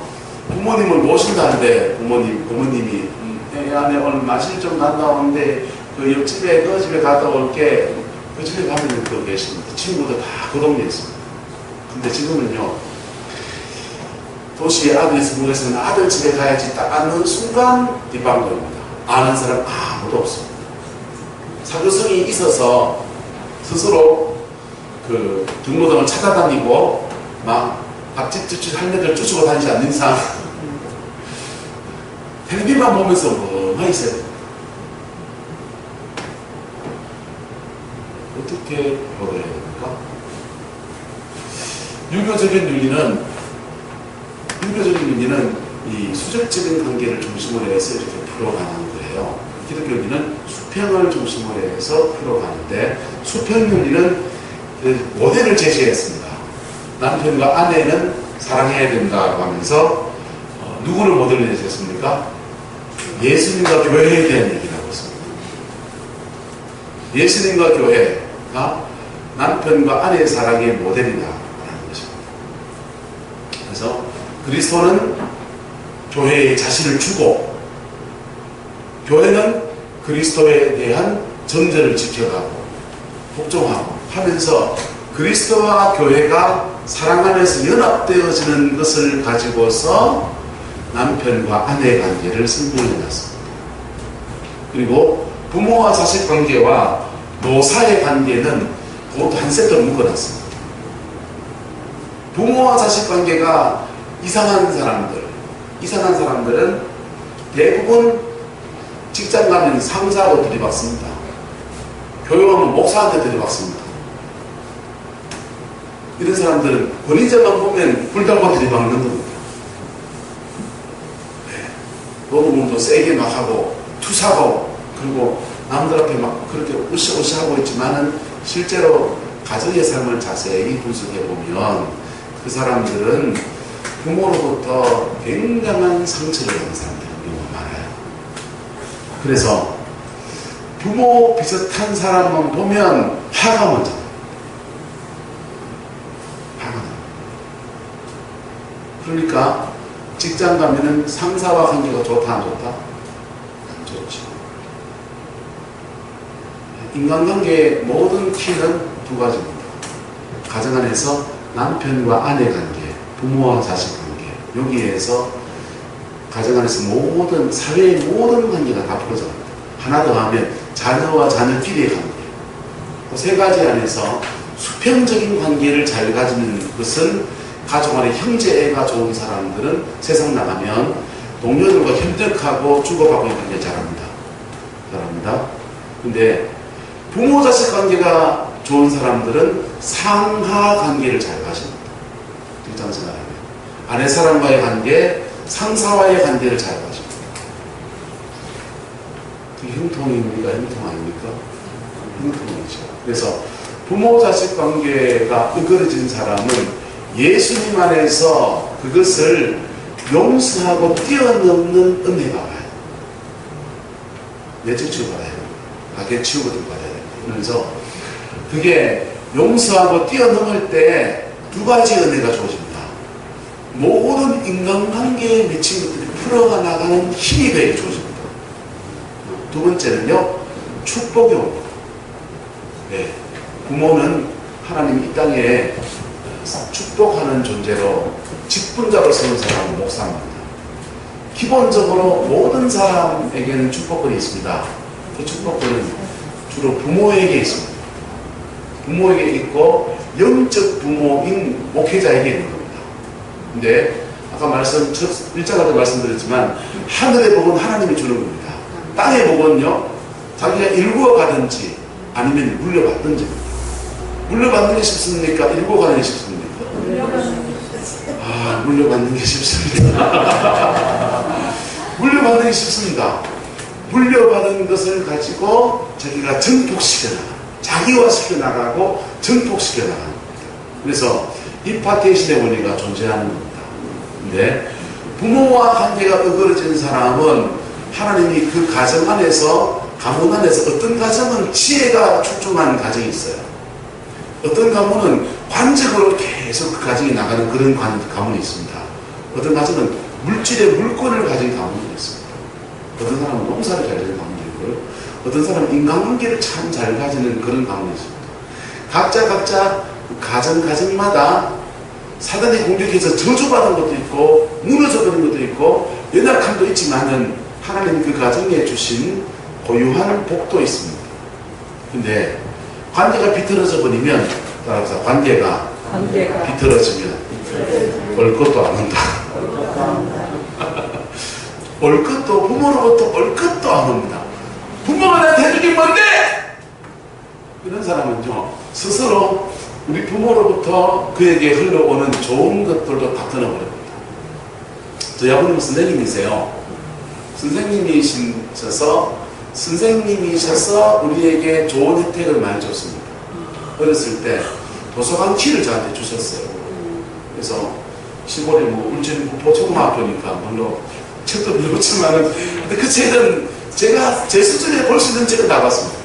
부모님을 모신다는데 부모님이 내 오늘 마실 좀 난다는데 그 옆집에 그 집에 갔다 올게. 그 집에 가면 또 계십니다. 친구도 다 그 동네에 있습니다. 근데 지금은요 도시에 아들이 성공해서는 아들 집에 가야지 딱 앉는 순간 뒷방도입니다. 아는 사람 아무도 없습니다. 사교성이 있어서 스스로 그 경로당을 찾아다니고 막 앞집 할매들 쫓아고 다니지 않는 이상 텔레비만 보면서 멍하니 있어야 됩니다. 어떻게 보도해야 됩니까? 유교적인 윤리는 이 수적적인 관계를 중심으로 해서 이렇게 풀어가는 거예요. 기독교 윤리는 수평을 중심으로 해서 풀어가는데 수평윤리는 모델을 제시했습니다. 남편과 아내는 사랑해야 된다고 하면서 누구를 모델로 제시했습니까? 예수님과 교회에 대한 얘기를 하고 있습니다. 예수님과 교회가 남편과 아내의 사랑의 모델이다라는 것입니다. 그래서 그리스도는 교회에 자신을 주고 교회는 그리스도에 대한 전제를 지켜가고 복종하고 하면서 그리스도와 교회가 사랑하면서 연합되어지는 것을 가지고서 남편과 아내의 관계를 설명해놨습니다. 그리고 부모와 자식 관계와 노사의 관계는 그것도 한 세트로 묶어놨습니다. 부모와 자식 관계가 이상한 사람들은 대부분 직장 가면 상사로 들이받습니다. 교육하면 목사한테 들이받습니다. 이런 사람들은 권위자만 보면 불달고 들이받는 겁니다. 노동운동 세게 막 하고 투사고 그리고 남들 앞에 막 그렇게 으쌰으쌰 하고 있지만은 실제로 가정의 삶을 자세히 분석해 보면 그 사람들은 부모로부터 굉장한 상처를 받는 사람들이 경우가 많아요. 그래서 부모 비슷한 사람만 보면 화가 먼저 나요. 화가 나요. 그러니까 직장 가면은 상사와 관계가 좋다 안 좋다? 안 좋죠. 인간관계의 모든 키는 두 가지입니다. 가정 안에서 남편과 아내 관계, 부모와 자식 관계, 여기에서 가정 안에서 모든 사회의 모든 관계가 다 풀어져갑니다. 하나 더 하면 자녀와 자녀끼리의 관계. 세 가지 안에서 수평적인 관계를 잘 가지는 것은 가족 안에 형제애가 좋은 사람들은 세상 나가면 동료들과 협력하고 주고받고 관계 잘합니다. 잘합니다. 근데 부모 자식 관계가 좋은 사람들은 상하 관계를 잘 가집니다. 직장 생활하면 아내 사람과의 관계, 상사와의 관계를 잘 가집니다. 그게 형통입니까? 형통 아닙니까? 형통이죠. 그래서 부모 자식 관계가 으그러진 사람은 예수님 안에서 그것을 용서하고 뛰어넘는 은혜가 와요. 내적 치유 받아야 돼요. 가게 치유를 받아야 돼요. 그래서 그게 용서하고 뛰어넘을 때 두 가지 은혜가 주어집니다. 모든 인간관계에 맺힌 것들이 풀어가 나가는 힘이 되게 주어집니다. 두 번째는요, 축복이 옵니다. 네. 부모는 하나님 이 땅에 축복하는 존재로 직분자로 세운 사람은 목사입니다. 기본적으로 모든 사람에게는 축복권이 있습니다. 그 축복권은 주로 부모에게 있습니다. 부모에게 있고 영적 부모인 목회자에게 있는 겁니다. 근데 아까 첫 1장할 때 말씀드렸지만 하늘의 복은 하나님이 주는 겁니다. 땅의 복은요, 자기가 일구어 가든지 아니면 물려받든지. 물려받는 게 쉽습니까? 일구어 가는 게 쉽습니까? 물려받는 게 쉽습니다. 물려받는 게 쉽습니다. 물려받은 것을 가지고 자기가 증폭시켜 나가, 자기화시켜 나가고 증폭시켜 나가는 겁니다. 그래서 이파테이션의 원리가 존재하는 겁니다. 근데 부모와 관계가 어그러진 사람은 하나님이 그 가정 안에서, 가문 안에서 어떤 가정은 지혜가 출중한 가정이 있어요. 어떤 가문은 관적으로 계속 그 가정이 나가는 그런 가문이 있습니다. 어떤 가정은 물질의 물권을 가진 가문이 있습니다. 어떤 사람은 농사를 잘 지는 가문이 있고요. 어떤 사람은 인간관계를 참 잘 가지는 그런 가문이 있습니다. 각자 가정마다 사단이 공격해서 저주받은 것도 있고 무너져버린 것도 있고 연약함도 있지만은 하나님 그 가정에 주신 고유한 복도 있습니다. 근데 관계가 비틀어져 버리면, 따라서 관계가 비틀어지면 올 것도 안 온다. 올 것도, 부모로부터 올 것도 안 옵니다. 부모가 나한테 해주긴 뭔데? 이런 사람은요, 스스로 우리 부모로부터 그에게 흘러오는 좋은 것들도 다 끊어버립니다. 저희 아버님은 선생님이세요. 선생님이셔서 우리에게 좋은 혜택을 많이 줬습니다. 어렸을 때 도서관 키를 저한테 주셨어요. 그래서 시골에 울진 포초등학교니까 물론 책도 배웠지만은, 근데 그 책은 제가 제 수준에 볼 수 있는 책은 다 봤습니다.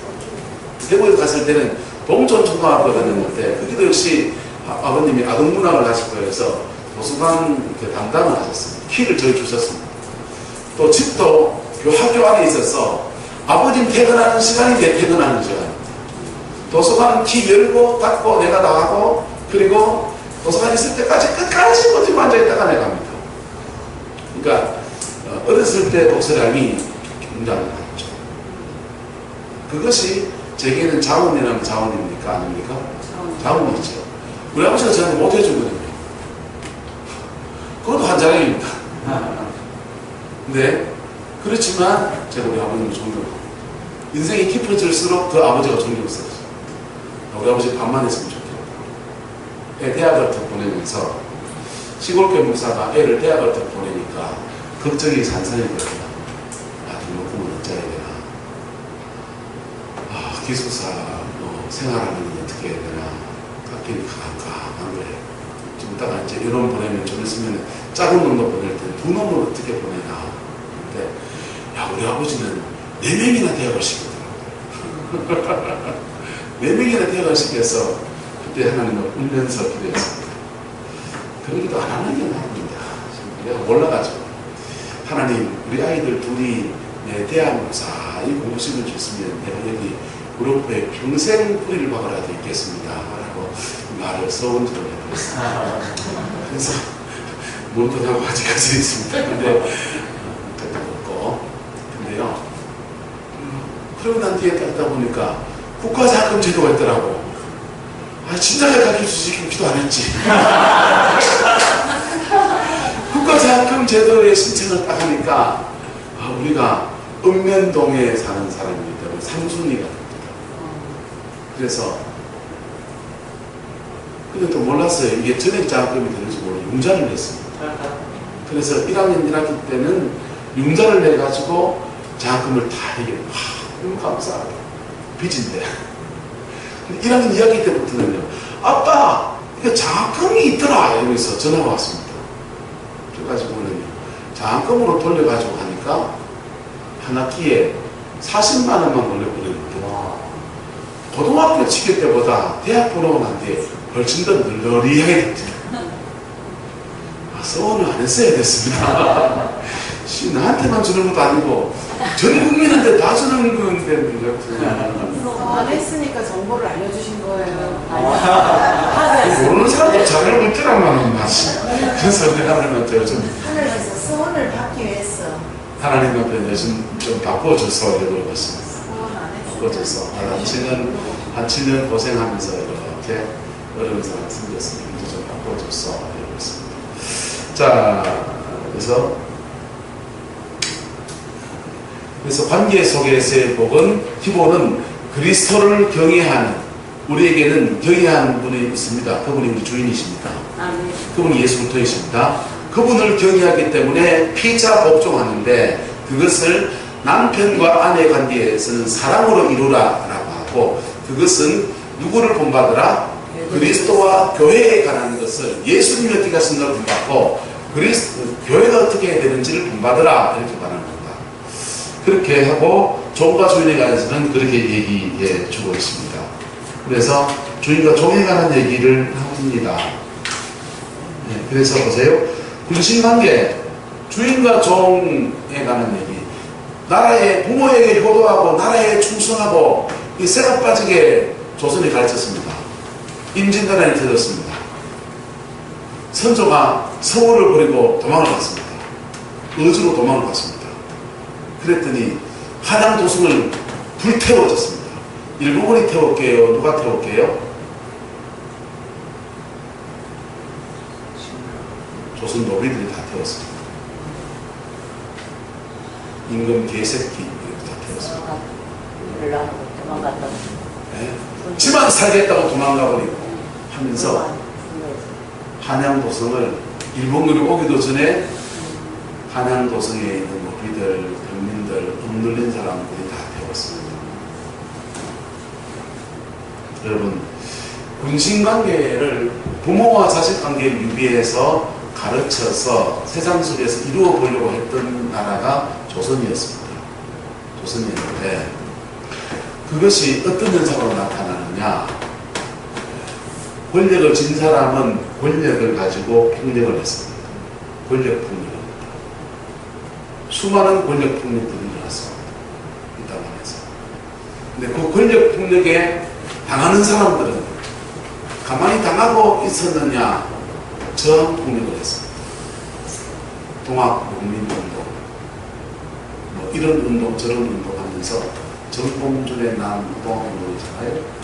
대구에 갔을 때는 동촌초등학교 다녔는데, 거기도 역시 아버님이 아동문학을 하실 거여서 도서관 담당을 하셨습니다. 키를 저희 주셨습니다. 또 집도 학교 안에 있어서 아버님 퇴근하는 시간이 내 퇴근하는 시간입니다. 도서관 키 열고 닫고 내가 나가고, 그리고 도서관 있을 때까지 끝까지 버티고 앉아있다가 내가 갑니다. 그러니까 어렸을 때 독서량이 굉장히 많죠. 그것이 제게는 자원이라는 자원입니까? 아닙니까? 자원이죠. 우리 아버지가 저한테 못 해주거든요. 그것도 한 자랑입니다. 근데 그렇지만 제가 우리 아버님을 존경합니다. 인생이 깊어질수록 더 아버지가 존경스러워요. 우리 아버지 반만 했으면 좋겠다. 애 대학을 더 보내면서 시골교회 목사가 애를 대학을 더 보내니까 걱정이 산산이 됩니다. 기숙사 생활하는 건 어떻게 해야 되나 깎이니 깜깜한 거예요. 좀 이따가 이제 이런 보내면 좀 있으면 작은 놈도 보낼 때 두 놈을 어떻게 보내나. 근데 야, 우리 아버지는 4명이나 대학을 시키더라고요. 4명이나 대학을 시켜서 그때 하나님을 울면서 기도했습니다. 그런 기도 안 하는 게 나옵니다. 내가 몰라가지고 하나님 우리 아이들 둘이 내 대학 무사히 공부심을 줬으면 내가 여기 무릎에 평생 뿌리를 박으라도 있겠습니다 라고 말을 서운처럼 해버렸습니다. 그래서 못하고 아직까지 있습니다. 근데 그때 없고 근데요 그러고 난 뒤에 따르다 보니까 국가자금 제도가 있더라고. 아 진작에 가르쳐주지 기도 안 했지. 국가자금 제도에 신청을 딱 하니까 우리가 읍면동에 사는 사람이기 때문에 상순위가 됩니다. 그래서 근데 또 몰랐어요. 이게 전액자금이 되는지 모르고 융자를 냈습니다. 그래서 1학년 1학기 때는 융자를 내가지고 자금을 다 이게 너무 감사하게 빚인데 1학년 2학기 때부터는요 아빠 이거 장학금이 있더라 이러면서 전화가 왔습니다. 그래가지고는 장학금으로 돌려가지고 하니까 한 학기에 40만 원만 올려버리는데 고등학교 치킬 때보다 대학 보러고 난 뒤에 훨씬 더 널널이하게 됐죠. 서원을 안 했어야 됐습니다. 나한테만 주는 것도 아니고 전 국민한테 다 주는 건데 안 했으니까 정보를 알려주신 거예요. 모르는 사람도 잘 알고 있더란 말이지. 그래서 내가 하나님한테 요즘 하늘에서 소원을 받기 위해서 하나님 앞에 요즘 좀 바꿔줘서 이러고 있습니다. 안 했어요. 바꿔줘서 한 7년 고생하면서 이렇게 어려운 사람 생겼으니 이제 좀 바꿔줘서 이러고 있습니다. 자, 그래서 관계 속에서의 복은 기본은 그리스도를 경외하는 우리에게는 경외하는 분이 있습니다. 그분이 우리 주인이십니다. 그분이 예수 그리스도이십니다. 그분을 경외하기 때문에 피자 복종하는데 그것을 남편과 아내 관계에서는 사랑으로 이루라라고 하고 그것은 누구를 본받으라? 그리스도와 교회에 관한 것을 예수님이 어떻게 하신다고 본받고 교회가 어떻게 해야 되는지를 본받으라 이렇게 말하는 겁니다. 그렇게 하고 종과 주인에 관해서는 그렇게 얘기해 주고 있습니다. 그래서 주인과 종에 관한 얘기를 합니다. 네, 그래서 보세요. 군신관계, 주인과 종에 관한 얘기. 나라의 부모에게 효도하고 나라에 충성하고 이 쇠가 빠지게 조선이 가르쳤습니다. 임진왜란이 터졌습니다. 선조가 서울을 버리고 도망을 갔습니다. 어주로 도망을 갔습니다. 그랬더니 한양 도성을 불태워졌습니다. 일본군이 태웠게요? 누가 태웠게요? 조선 노비들이 다 태웠습니다. 임금 개새끼 다 태웠습니다. 네. 지만 살겠다고 도망가버리고 하면서 한양 도성을 일본군이 오기도 전에 한양 도성에 있는 노비들, 평민들, 억눌린 사람들이 다 태웠습니다. 여러분, 군신관계를 부모와 자식관계를 유비해서 가르쳐서 세상 속에서 이루어 보려고 했던 나라가 조선이었습니다. 조선이었는데 그것이 어떤 현상으로 나타나느냐? 권력을 진 사람은 권력을 가지고 폭력을 했습니다. 권력 폭력입니다. 수많은 권력 폭력들이 일어났습니다. 이 땅 안에서. 근데 그 권력 폭력에 당하는 사람들은 가만히 당하고 있었느냐? 저항 폭력을 했습니다. 동학농민운동, 뭐 이런 운동, 저런 운동 하면서 정봉준의 난 동학운동이잖아요.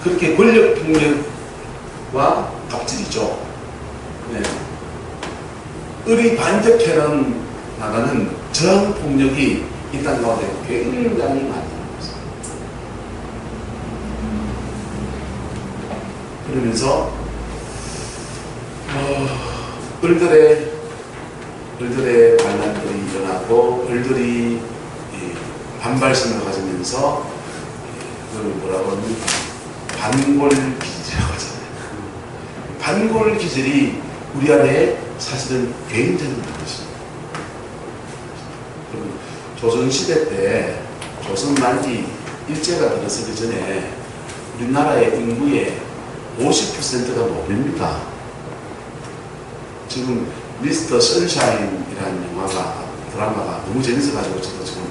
그렇게 권력 폭력과 갑질이죠. 네. 을이 반격해 나가는 저항 폭력이 이 땅 가운데 굉장히 많이 나옵니다. 그러면서 을들의 반란들이 일어나고 을들이 반발심을 가지는 하면서 그걸 뭐라고 합니까? 반골 기질이라고 하잖아요. 반골 기질이 우리 안에 사실은 굉장히 많으십니다. 조선시대 때 조선 말기 일제가 들어서기 전에 우리나라의 인구의 50%가 노비입니다. 지금 미스터 선샤인이라는 드라마가 너무 재밌어가지고 저도 지금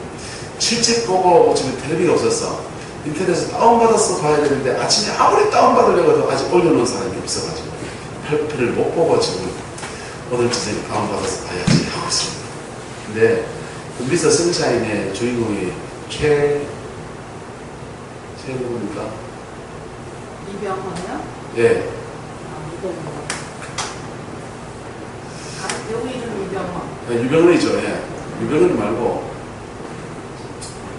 7집 보고 지금 텔레비가 없었어. 인터넷에서 다운받아서 봐야 되는데 아침에 아무리 다운받으려고 해도 아직 올려놓은 사람이 없어가지고 8편을 못 보고 지금 오늘 저녁에 다운받아서 봐야지 하고 있습니다. 근데 그 미스터 선샤인의 주인공이 누굽니까? 이병헌이요? 예. 이병헌. 배우 이름 이병헌. 네, 유병헌이죠. 예. 유병헌 말고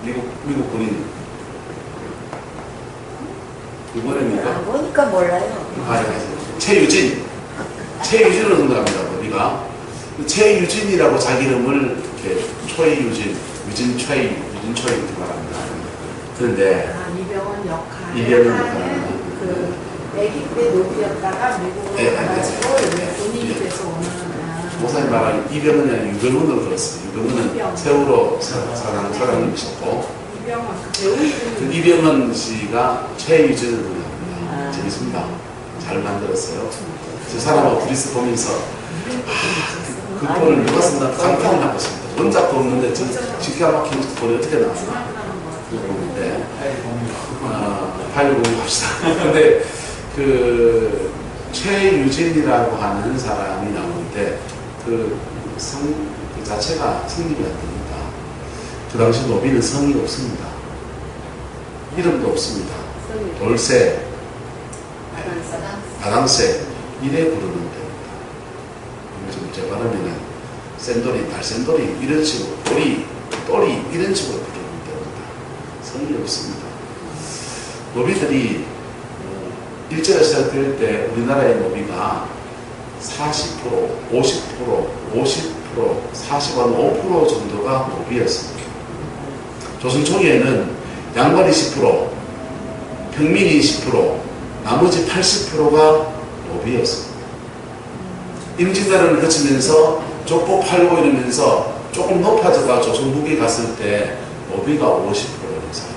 미국 군인 이번에입니까? 안 보니까 몰라요. 최유진으로 생각합니다. 우리가 최유진이라고 자기 이름을 이렇게 유진 이렇게 말합니다. 그런데 이병헌 역할. 이병헌 역할. 그 아기 때 노비였다가 미국으로 네, 가가지고 네. 본인이 네. 돼서 오는. 목사님 말하는 이병헌이 아니라 유병헌으로 들었어요. 유병헌은 세월호 사장님이셨고 이병헌 그 배우 그 이름이. 이병헌 씨가 최유진으로 합니다. 재밌습니다. 잘 만들었어요. 저 사람하고 둘이서 보면서 그 꼴을 누가 쓴다 감탄을 하고 있습니다. 원작도 없는데 기가 막힌 꼴이 어떻게 나왔나 그거 보는데 860 합시다. 근데 그 최유진이라고 하는 사람이 나오는데 그 자체가 성님이 안 됩니다. 그 당시 노비는 성이 없습니다. 이름도 없습니다. 돌쇠, 바당쇠 이래 부르는 데입니다. 요즘 제 발음에는 센돌이, 달센돌이 이런 식으로 또리 이런 식으로 부르는 데입니다. 성이 없습니다. 노비들이 일제가 시작될 때 우리나라의 노비가 40%, 50%, 40한 5% 정도가 노비였습니다. 조선 초기에는 양반이 10%, 평민이 10%, 나머지 80%가 노비였습니다. 임진왜란을 거치면서 족보 팔고 이러면서 조금 높아져가 조선 북에 갔을 때 노비가 50%였어요.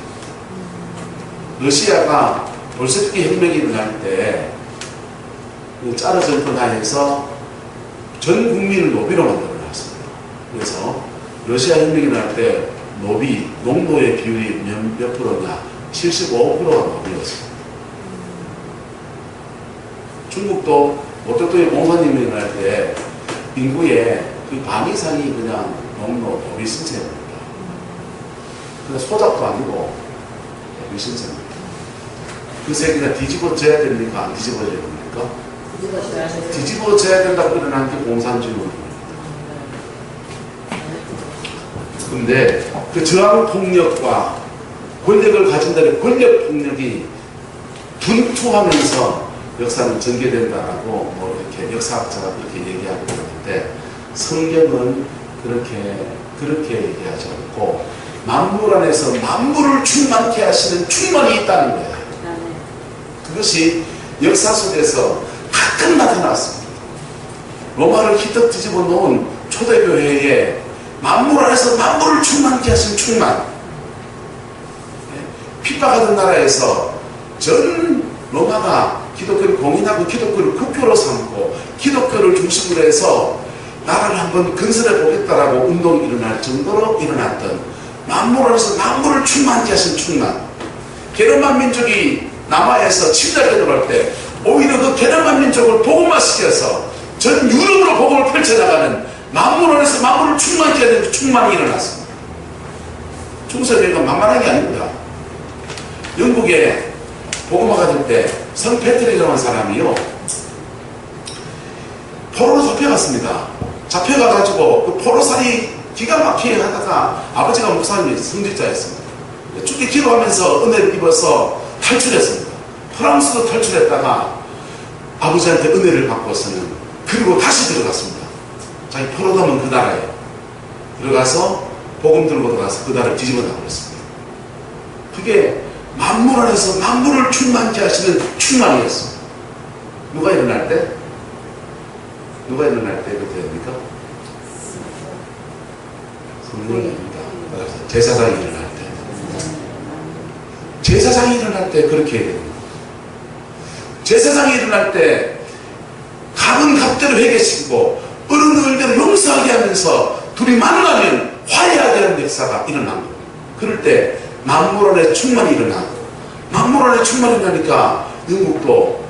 러시아가 볼셰비키 혁명이 일어날 때 짜르 정권 하에서 전 국민을 노비로 만들어놨습니다. 그래서 러시아 혁명이 일어날 때 농노의 비율이 몇 프로냐? 75%가 노비였습니다. 중국도 모택동의 공산혁명이 일어날 때 인구의 그 반 이상이 그냥 노비 신세입니다. 그냥 소작도 아니고 노비 신세입니다. 그 세계가 뒤집어져야 됩니까? 안 뒤집어져야 됩니까? 뒤집어져야 된다고 일어난 게 공산주의입니다. 그런데 그 저항폭력과 권력을 가진다는 권력폭력이 분투하면서 역사는 전개된다라고 뭐 이렇게 역사학자가 그렇게 얘기하고 있는데 성경은 그렇게 얘기하지 않고 만물 안에서 만물을 충만케 하시는 충만이 있다는 거예요. 그것이 역사 속에서 가끔 나타났습니다. 로마를 휘떡 뒤집어 놓은 초대교회에 만물 안에서 만물을 충만케 하신 충만. 핍박하던 나라에서 전 로마가 기독교를 공인하고 기독교를 국교로 삼고 기독교를 중심으로 해서 나라를 한번 건설해 보겠다라고 운동이 일어날 정도로 일어났던 만물 안에서 만물을 충만케 하신 충만. 게르만 민족이 남아에서 침략해 들어갈 때 오히려 그 게르만 민족을 복음화시켜서 전 유럽으로 복음을 펼쳐나가는 만물 안에서 만물을 충만케 하는 충만이 일어났습니다. 중세교회가 만만한 게 아닙니다. 영국에 복음화가 될 때 성 패트릭이라는 사람이요 포로로 잡혀갔습니다. 잡혀가가지고 그 포로살이 기가 막히게 하다가 아버지가 목사님이 성직자였습니다. 죽게 기도하면서 은혜를 입어서 탈출했습니다. 프랑스도 탈출했다가 아버지한테 은혜를 받고서는 그리고 다시 들어갔습니다. 자기 포로담은 그 나라에 들어가서 복음 들고 들어가서 그 나라를 뒤집어 놔버렸습니다. 그게 만물 안에서 만물을 충만케 하시는 충만이었어. 누가 일어날 때? 누가 일어날 때 그렇게 됩니까? 성령입니다. 제사장이 일어날 때. 제사장이 일어날 때 그렇게 해야 됩니다. 제사장이 일어날 때 값은 값대로 회개시키고 어른 을대로 용서하게 하면서 둘이 만나면 화해하게 하는 역사가 일어난 거예요. 그럴 때 만물 안에 충만이 일어나고, 만물 안에 충만이 일어나니까 영국도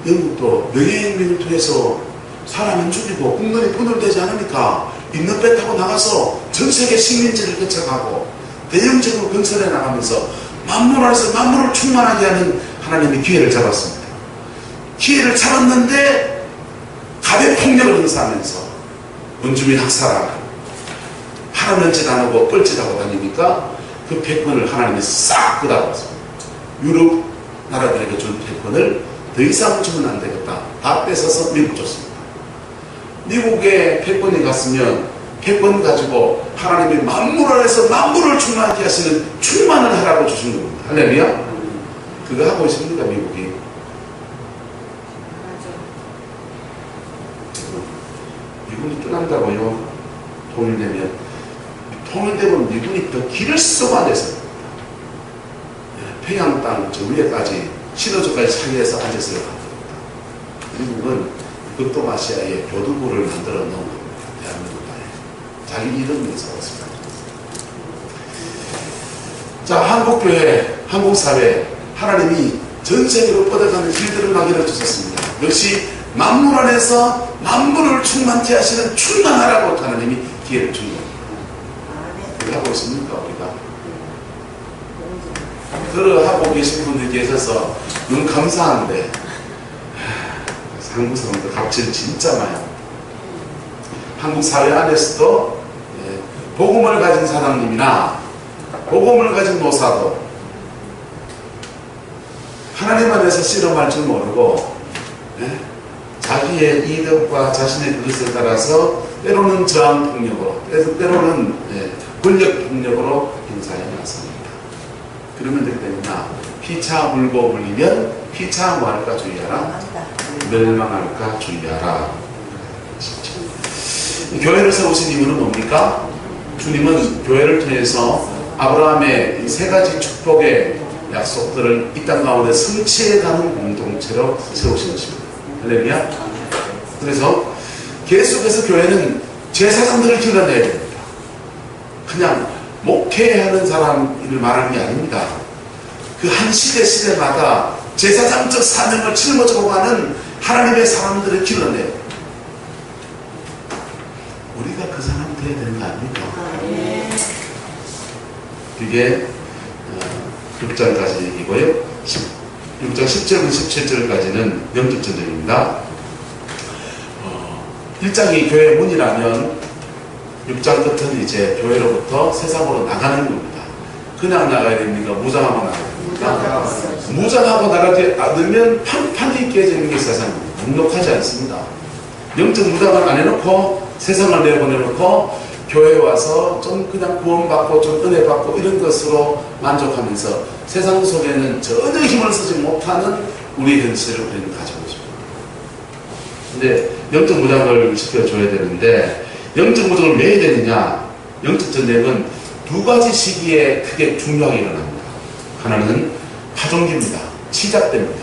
명예혁명을 통해서 사람은 죽이고 국민이 분열되지 않으니까 있는 배 타고 나가서 전 세계 식민지를 개척하고 대형적으로 건설해 나가면서 만물 안에서 만물을 충만하게 하는 하나님의 기회를 잡았습니다. 기회를 잡았는데 갑의 폭력을 행사하면서 원주민 학살하고 하라는 짓 안 하고 뻘짓하고 다니니까 그 패권을 하나님이 싹 끄다봤습니다. 유럽 나라들에게 준 패권을 더 이상 주면 안 되겠다. 다 뺏어서 미국 줬습니다. 미국에 패권이 갔으면 패권 가지고 하나님이 만물 안에서 만물을 충만하게 하시는 충만을 하라고 주신 겁니다. 할렐루야? 그거 하고 있습니까, 미국이? 미국이 떠난다고요? 통일되면 미국이 더 길을 쏘아내서 평양 땅 저 위에까지 신호조까지 사이에서 앉아서 갑니다. 미국은 극동아시아에 교두부를 만들어 놓은 겁니다. 대한민국 안에. 자기 이름 위해서 왔습니다. 자, 한국교회, 한국사회, 하나님이 전 세계로 뻗어가는 길들을 막이를 주셨습니다. 역시 만물 안에서 만물을 충만케 하시는 충만하라고 하나님이 기회를 준 겁니다. 그걸 하고 있습니까, 우리가? 그걸 하고 계신 분들이 계셔서 너무 감사한데, 한국 사람들 갑질 진짜 많아요. 한국 사회 안에서도 복음을 가진 사장님이나 복음을 가진 노사도 하나님 안에서 씨름할 줄 모르고 자기의 이득과 자신의 그것을 따라서 때로는 저항 폭력으로, 때로는 권력 폭력으로 행사해 나섭니다. 그러면 되게 됩니다. 피차 물고 물리면 피차 뭐할까 주의하라, 멸망할까 주의하라. 교회를 세우신 이유는 뭡니까? 주님은 교회를 통해서 아브라함의 세 가지 축복의 약속들을 이 땅 가운데 성취해가는 공동체로 세우신 것입니다. 할렐루야. 그래서 계속해서 교회는 제사장들을 길러내야 됩니다. 그냥 목회하는 사람을 말하는 게 아닙니다. 그 한 시대마다 제사장적 사명을 짊어지고 가는 하나님의 사람들을 길러내요. 우리가 그 사람 되어야 되는 거 아닙니까? 그게 6장까지 얘기고요. 6장 10절부터 17절까지는 영적 전쟁입니다. 1장이 교회 문이라면 6장 끝은 이제 교회로부터 세상으로 나가는 겁니다. 그냥 나가야 됩니까? 무장하고 나가야 됩니까? 무장하고 나가지 않으면 판판이 깨지는 게 세상입니다. 묵묵하지 않습니다. 영적 무장을 안 해놓고 세상을 내보내놓고 교회에 와서 좀 그냥 구원받고 좀 은혜 받고 이런 것으로 만족하면서 세상 속에는 전혀 힘을 쓰지 못하는 우리 현실을 우리는 가지고 있습니다. 근데 영적 무장을 시켜줘야 되는데 영적 무장을 왜 해야 되느냐? 영적 전쟁은 두 가지 시기에 크게 중요하게 일어납니다. 하나는 파종기입니다. 시작됩니다.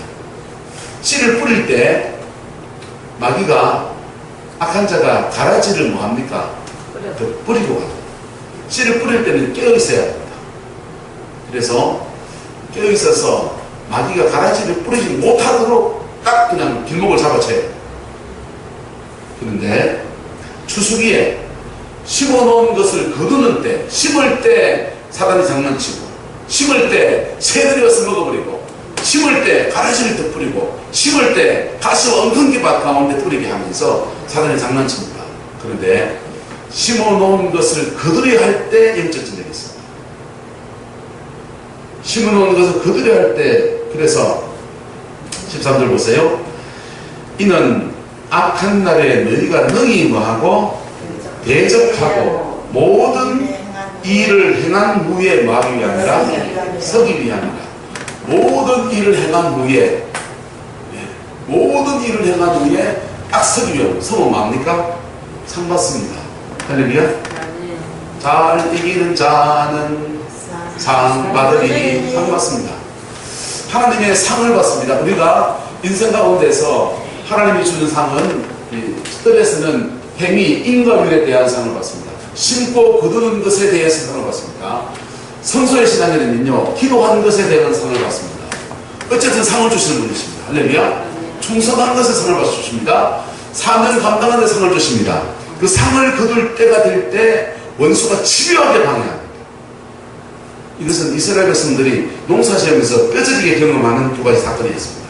씨를 뿌릴 때 마귀가 악한 자가 가라지를 뭐합니까? 뿌리고 가요. 씨를 뿌릴 때는 깨어있어야 합니다. 그래서 깨어있어서 마귀가 가라지를 뿌리지 못하도록 딱 그냥 길목을 잡아쳐요. 그런데 추수기에 심어놓은 것을 거두는 때, 심을 때 사단이 장난치고, 심을 때 새들이 와서 먹어버리고, 심을 때 가라지를 더 뿌리고, 심을 때 가시와 엉겅퀴밭 가운데 뿌리게 하면서 사단이 장난칩니다. 그런데 심어놓은 것을 거두려 할 때 영적 전쟁이 있습니다. 심어놓은 것을 거두려 할 때, 그래서 13절 보세요. 이는 악한 날에 너희가 능히 뭐하고 대적하고 모든 일을 행한 후에 뭐 하기 위함이라? 서기 위함이라. 모든 일을 행한 후에, 모든 일을 행한 후에 딱 서기 위함. 서면 뭐합니까? 상 받습니다. 할렐루야. 잘 이기는 자는 상 받으리. 상 받습니다. 하나님의 상을 받습니다. 우리가 인생 가운데서 하나님이 주는 상은 스트레스는 행위, 인과율에 대한 상을 받습니다. 심고 거두는 것에 대해서 상을 받습니다. 성소의 신앙에는요, 기도한 것에 대한 상을 받습니다. 어쨌든 상을 주시는 분이십니다. 할렐루야. 충성한 것에 상을 받으십니다. 사명 감당하는 데 상을 주십니다. 그 상을 거둘 때가 될 때 원수가 집요하게 방해합니다. 이것은 이스라엘 백성들이 농사지으면서 뼈저리게 경험하는 두 가지 사건이 있습니다.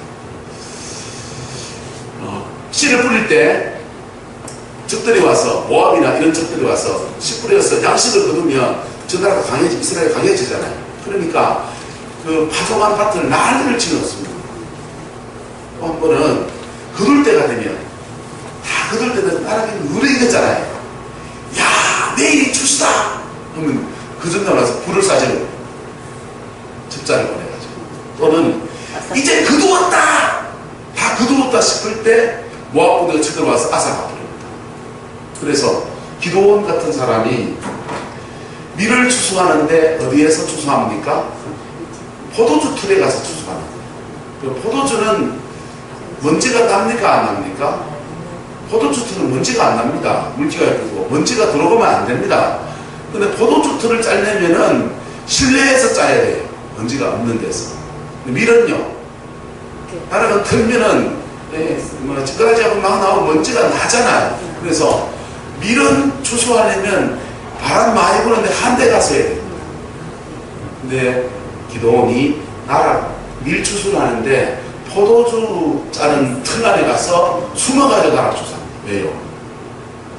씨를 뿌릴 때 적들이 와서, 모압이나 이런 적들이 와서 씨 뿌려서 양식을 거두면 저 나라가 이스라엘이 강해지잖아요. 그러니까 그 파종한 밭을 난리를 치렀습니다. 또 한 번은 거둘 때가 되면, 다 거둘 때는 나라가 누르겠잖아요. 야, 내일이 추수다! 하면 그 전날 와서 불을 싸지고 집자를 보내가지고, 또는 이제 거두었다! 다 거두었다 싶을 때 모압 군대가 쳐들어와서 아사가 부릅니다. 그래서 기도원 같은 사람이 밀을 추수하는데 어디에서 추수합니까? 포도주 틀에 가서 추수하는 거예요. 포도주는 먼지가 납니까? 안 납니까? 포도주 틀은 먼지가 안 납니다. 물기가 있고 먼지가 들어가면 안 됩니다. 근데 포도주 틀을 짜려면은 실내에서 짜야 돼요. 먼지가 없는 데서. 밀은요, 나라가 틀면은 찌그러지하고 막 나오고 먼지가 나잖아요. 그래서 밀은 추수하려면 바람 많이 부는데 한 대 가서 해야 돼요. 근데 기도원이 밀 추수를 하는데 포도주 짜는 틀 안에 가서 숨어가지고 나라 추수합니다. 왜요?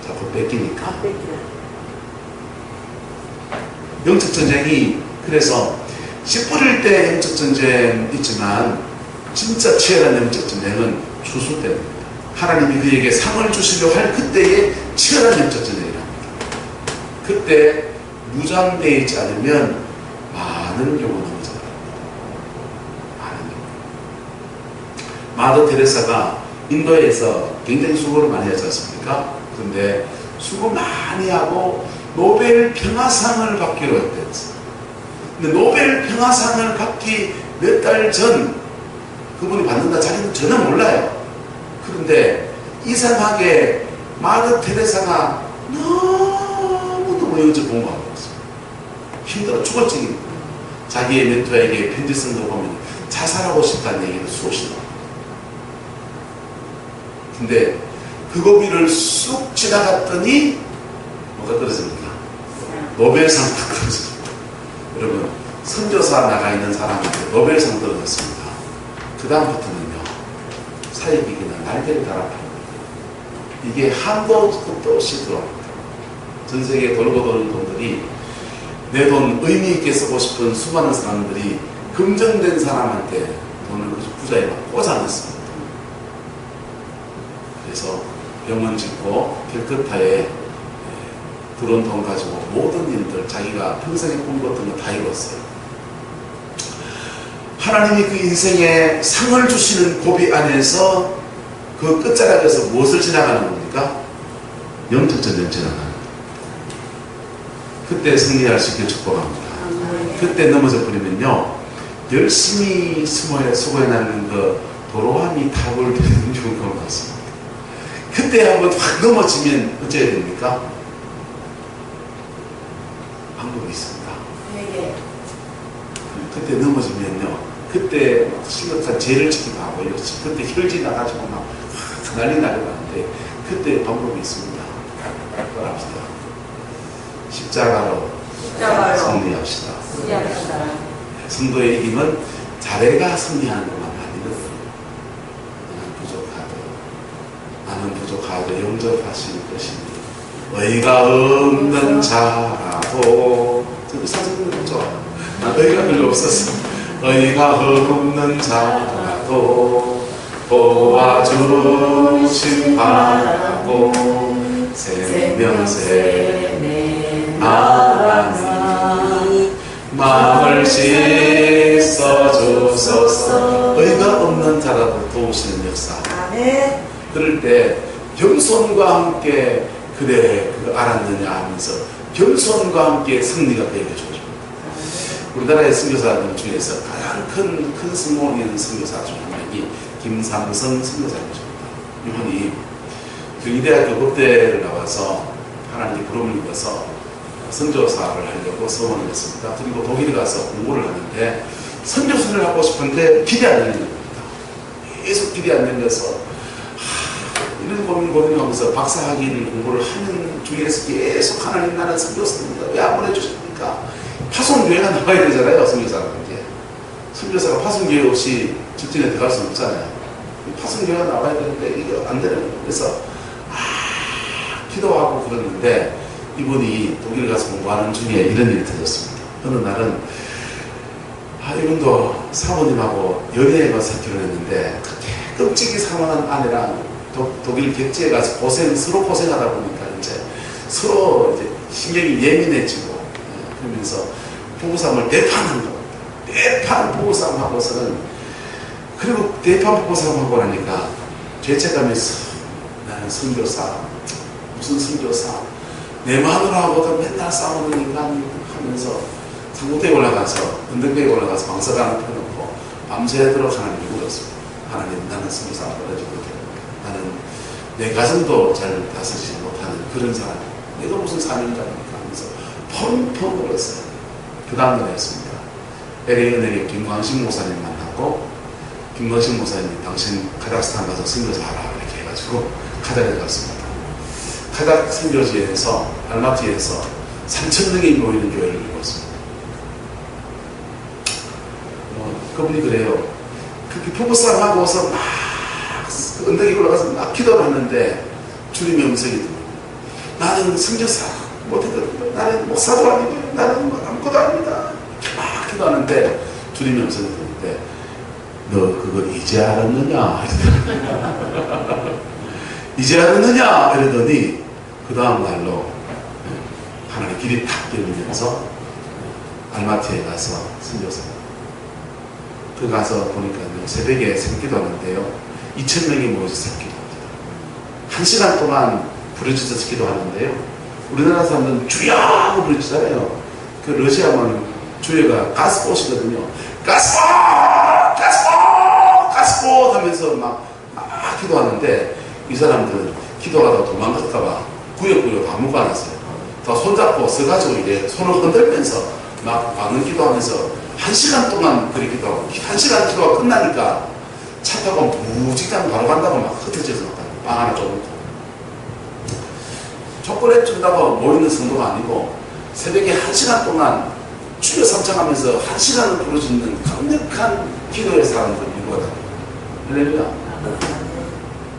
자꾸 뺏기니까. 영적 전쟁이, 그래서 씨 뿌릴 때 영적 전쟁 있지만 진짜 치열한 영적 전쟁은 추수 때입니다. 하나님이 그에게 상을 주시려 할 그때의 치열한 영적 전쟁이랍니다. 그때 무장되어 있지 않으면 많은 경우 넘어져요. 많은 경우. 마더 테레사가 인도에서 굉장히 수고를 많이 하지 않습니까? 그런데 수고 많이 하고 노벨 평화상을 받기로 했댔어요. 근데 노벨 평화상을 받기 몇 달 전 그분이 받는다 자기는 전혀 몰라요. 그런데 이상하게 마더 테레사가 너무너무 영적 공부하고 있어요. 힘들어 죽을 지경입니다. 자기의 멘토에게 편지 쓴 거 보면 자살하고 싶다는 얘기를 수없이 나와요. 근데 그 고비를 쑥 지나갔더니 뭐가 떨어집니까? 노벨상 딱 떨어집니다. 여러분, 선교사 나가 있는 사람한테 노벨상 떨어졌습니다. 그 다음부터는요, 사역이기는 날개를 달아납니다. 이게 한도 끝도 없이 들어옵니다. 전 세계에 돌고 도는 돈들이 내 돈 의미 있게 쓰고 싶은 수많은 사람들이 긍정된 사람한테 돈을 부자에 막 꽂아넣습니다. 그래서 병원 짓고 캘커타에 들어온 돈 가지고 모든 일들 자기가 평생에 꿈꿨던 거 다 이뤘어요. 하나님이 그 인생에 상을 주시는 고비 안에서 그 끝자락에서 무엇을 지나가는 겁니까? 영적 전쟁 지나가는 겁니다. 그때 승리할 수 있게 축복합니다. 그때 넘어져 버리면요, 열심히 수고해나는 그 도로함이 탑을 되는 것 같습니다. 그때 한번 확 넘어지면 어째야 됩니까? 방법이 있습니다. 그때 넘어지면요, 그때 심각한 죄를 지기도 하고, 그때 혈지 나가지고 막 난리 나려가는데, 그때 방법이 있습니다. 따라합시다. 십자가로 승리합시다. 성도의 이김은 자네가 승리하는 것만 아니거든요. 나는 부족하도 용접하실 것이니 의가 없는 자라도, 저도 사진을 보죠. 의가 별로 없었어. 의가 없는 자라도 도와주심 바라고 생명새 하나님 못하는 자라도 도우시는 역사. 아멘. 그럴 때 겸손과 함께 그래 그거 알았느냐 하면서 겸손과 함께 승리가 되게 해주고 싶습니다. 우리나라의 선교사들 중에서 가장 큰 성공을 이룬 선교사 중 한 명이 김삼성 선교사님이십니다. 이분이 경희대학교 법대를 나와서 하나님의 부름을 입어서 선교사를 하려고 서원을 했습니다. 그리고 독일에 가서 공부를 하는데 선교사를 하고 싶은데 길이 안 열리는 겁니다. 계속 길이 안 열려서 이런 고민하면서 박사학위를 공부를 하는 중에서 계속 하나님 나는 선교사입니다. 왜 안 보내주십니까? 파송교회가 나와야 되잖아요. 선교사라는 게. 선교사가 파송교회 없이 직진에 들어갈 수는 없잖아요. 파송교회가 나와야 되는데 이게 안 되는 거예요. 그래서 기도하고 그러는데 이분이 독일 가서 공부하는 중에 이런 일이 터졌습니다. 어느 날은 이분도 사모님하고 연애에 가서 결혼했는데 그렇게 끔찍이 사랑하는 아내랑 독일 객지에 가서 서로 고생하다 보니까 이제 서로 이제 신경이 예민해지고 그러면서 부부싸움을 대판한 겁니다. 대판 부부싸움 하고서는 그리고 대판 부부싸움 하고 나니까 죄책감에서 나는 선교사 무슨 선교사 내 마누라하고도 맨날 싸우는 인간 하면서 상고대에 올라가서 언덕배에 올라가서 방석안을 펴놓고 밤새도록 하나님이 물었습니다. 하나님 나는 선교사 안 보내주고 나는 내 가정도 잘 다스리지 못하는 그런 사람 내가 무슨 사명자입니까 하면서 펑펑 울었어요. 그 다음날 했습니다. LA 은행에 김광식 목사님 만났고 김광식 목사님이 당신 카자흐스탄 가서 선교사 하라 이렇게 해가지고 카자흐에 갔습니다. 카자흐 선교지에서 알마티에서 3,000명이 모이는 교회를 이루었습니다. 그분이 그래요. 그렇게 부부싸움 하고서 막 언덕에 올라가서 막 기도를 하는데 주님의 음성이 들립니다. 나는 선교사 못했거든요. 나는 목사도 아니고 나는 아무것도 아닙니다. 막 기도하는데 주님의 음성이 들리는데 너 그거 이제 알았느냐? 이제 알았느냐? 이러더니 그 다음 날로 하나님 길이 탁 열리면서 알마티에 가서 선교사 그 가서 보니까 새벽에 새기도 하는데요 2,000명이 모여서 기도합니다. 1시간 동안 부르짖어서 기도하는데요 우리나라 사람들은 주여 하고 부르짖잖아요. 그 러시아만 주여가 가스봇이거든요. 가스봇! 가스봇! 가스봇! 하면서 막 기도하는데 이 사람들은 기도하다가 도망갈까봐 구역구역 다 묶어놨어요. 다 손잡고 서가지고 이제 손을 흔들면서 막 막는 기도하면서 1시간 동안 그렇게 기도하고 1시간 기도가 끝나니까 차 타고 무직장 바로 간다고 막 흩어져서 빵 하나 쪼고 초콜릿 준다고 모이는 성도가 아니고 새벽에 1시간 동안 주여 삼창하면서 1시간을 부르짖는 강력한 기도의 사람들이 이루어다. 할렐루야.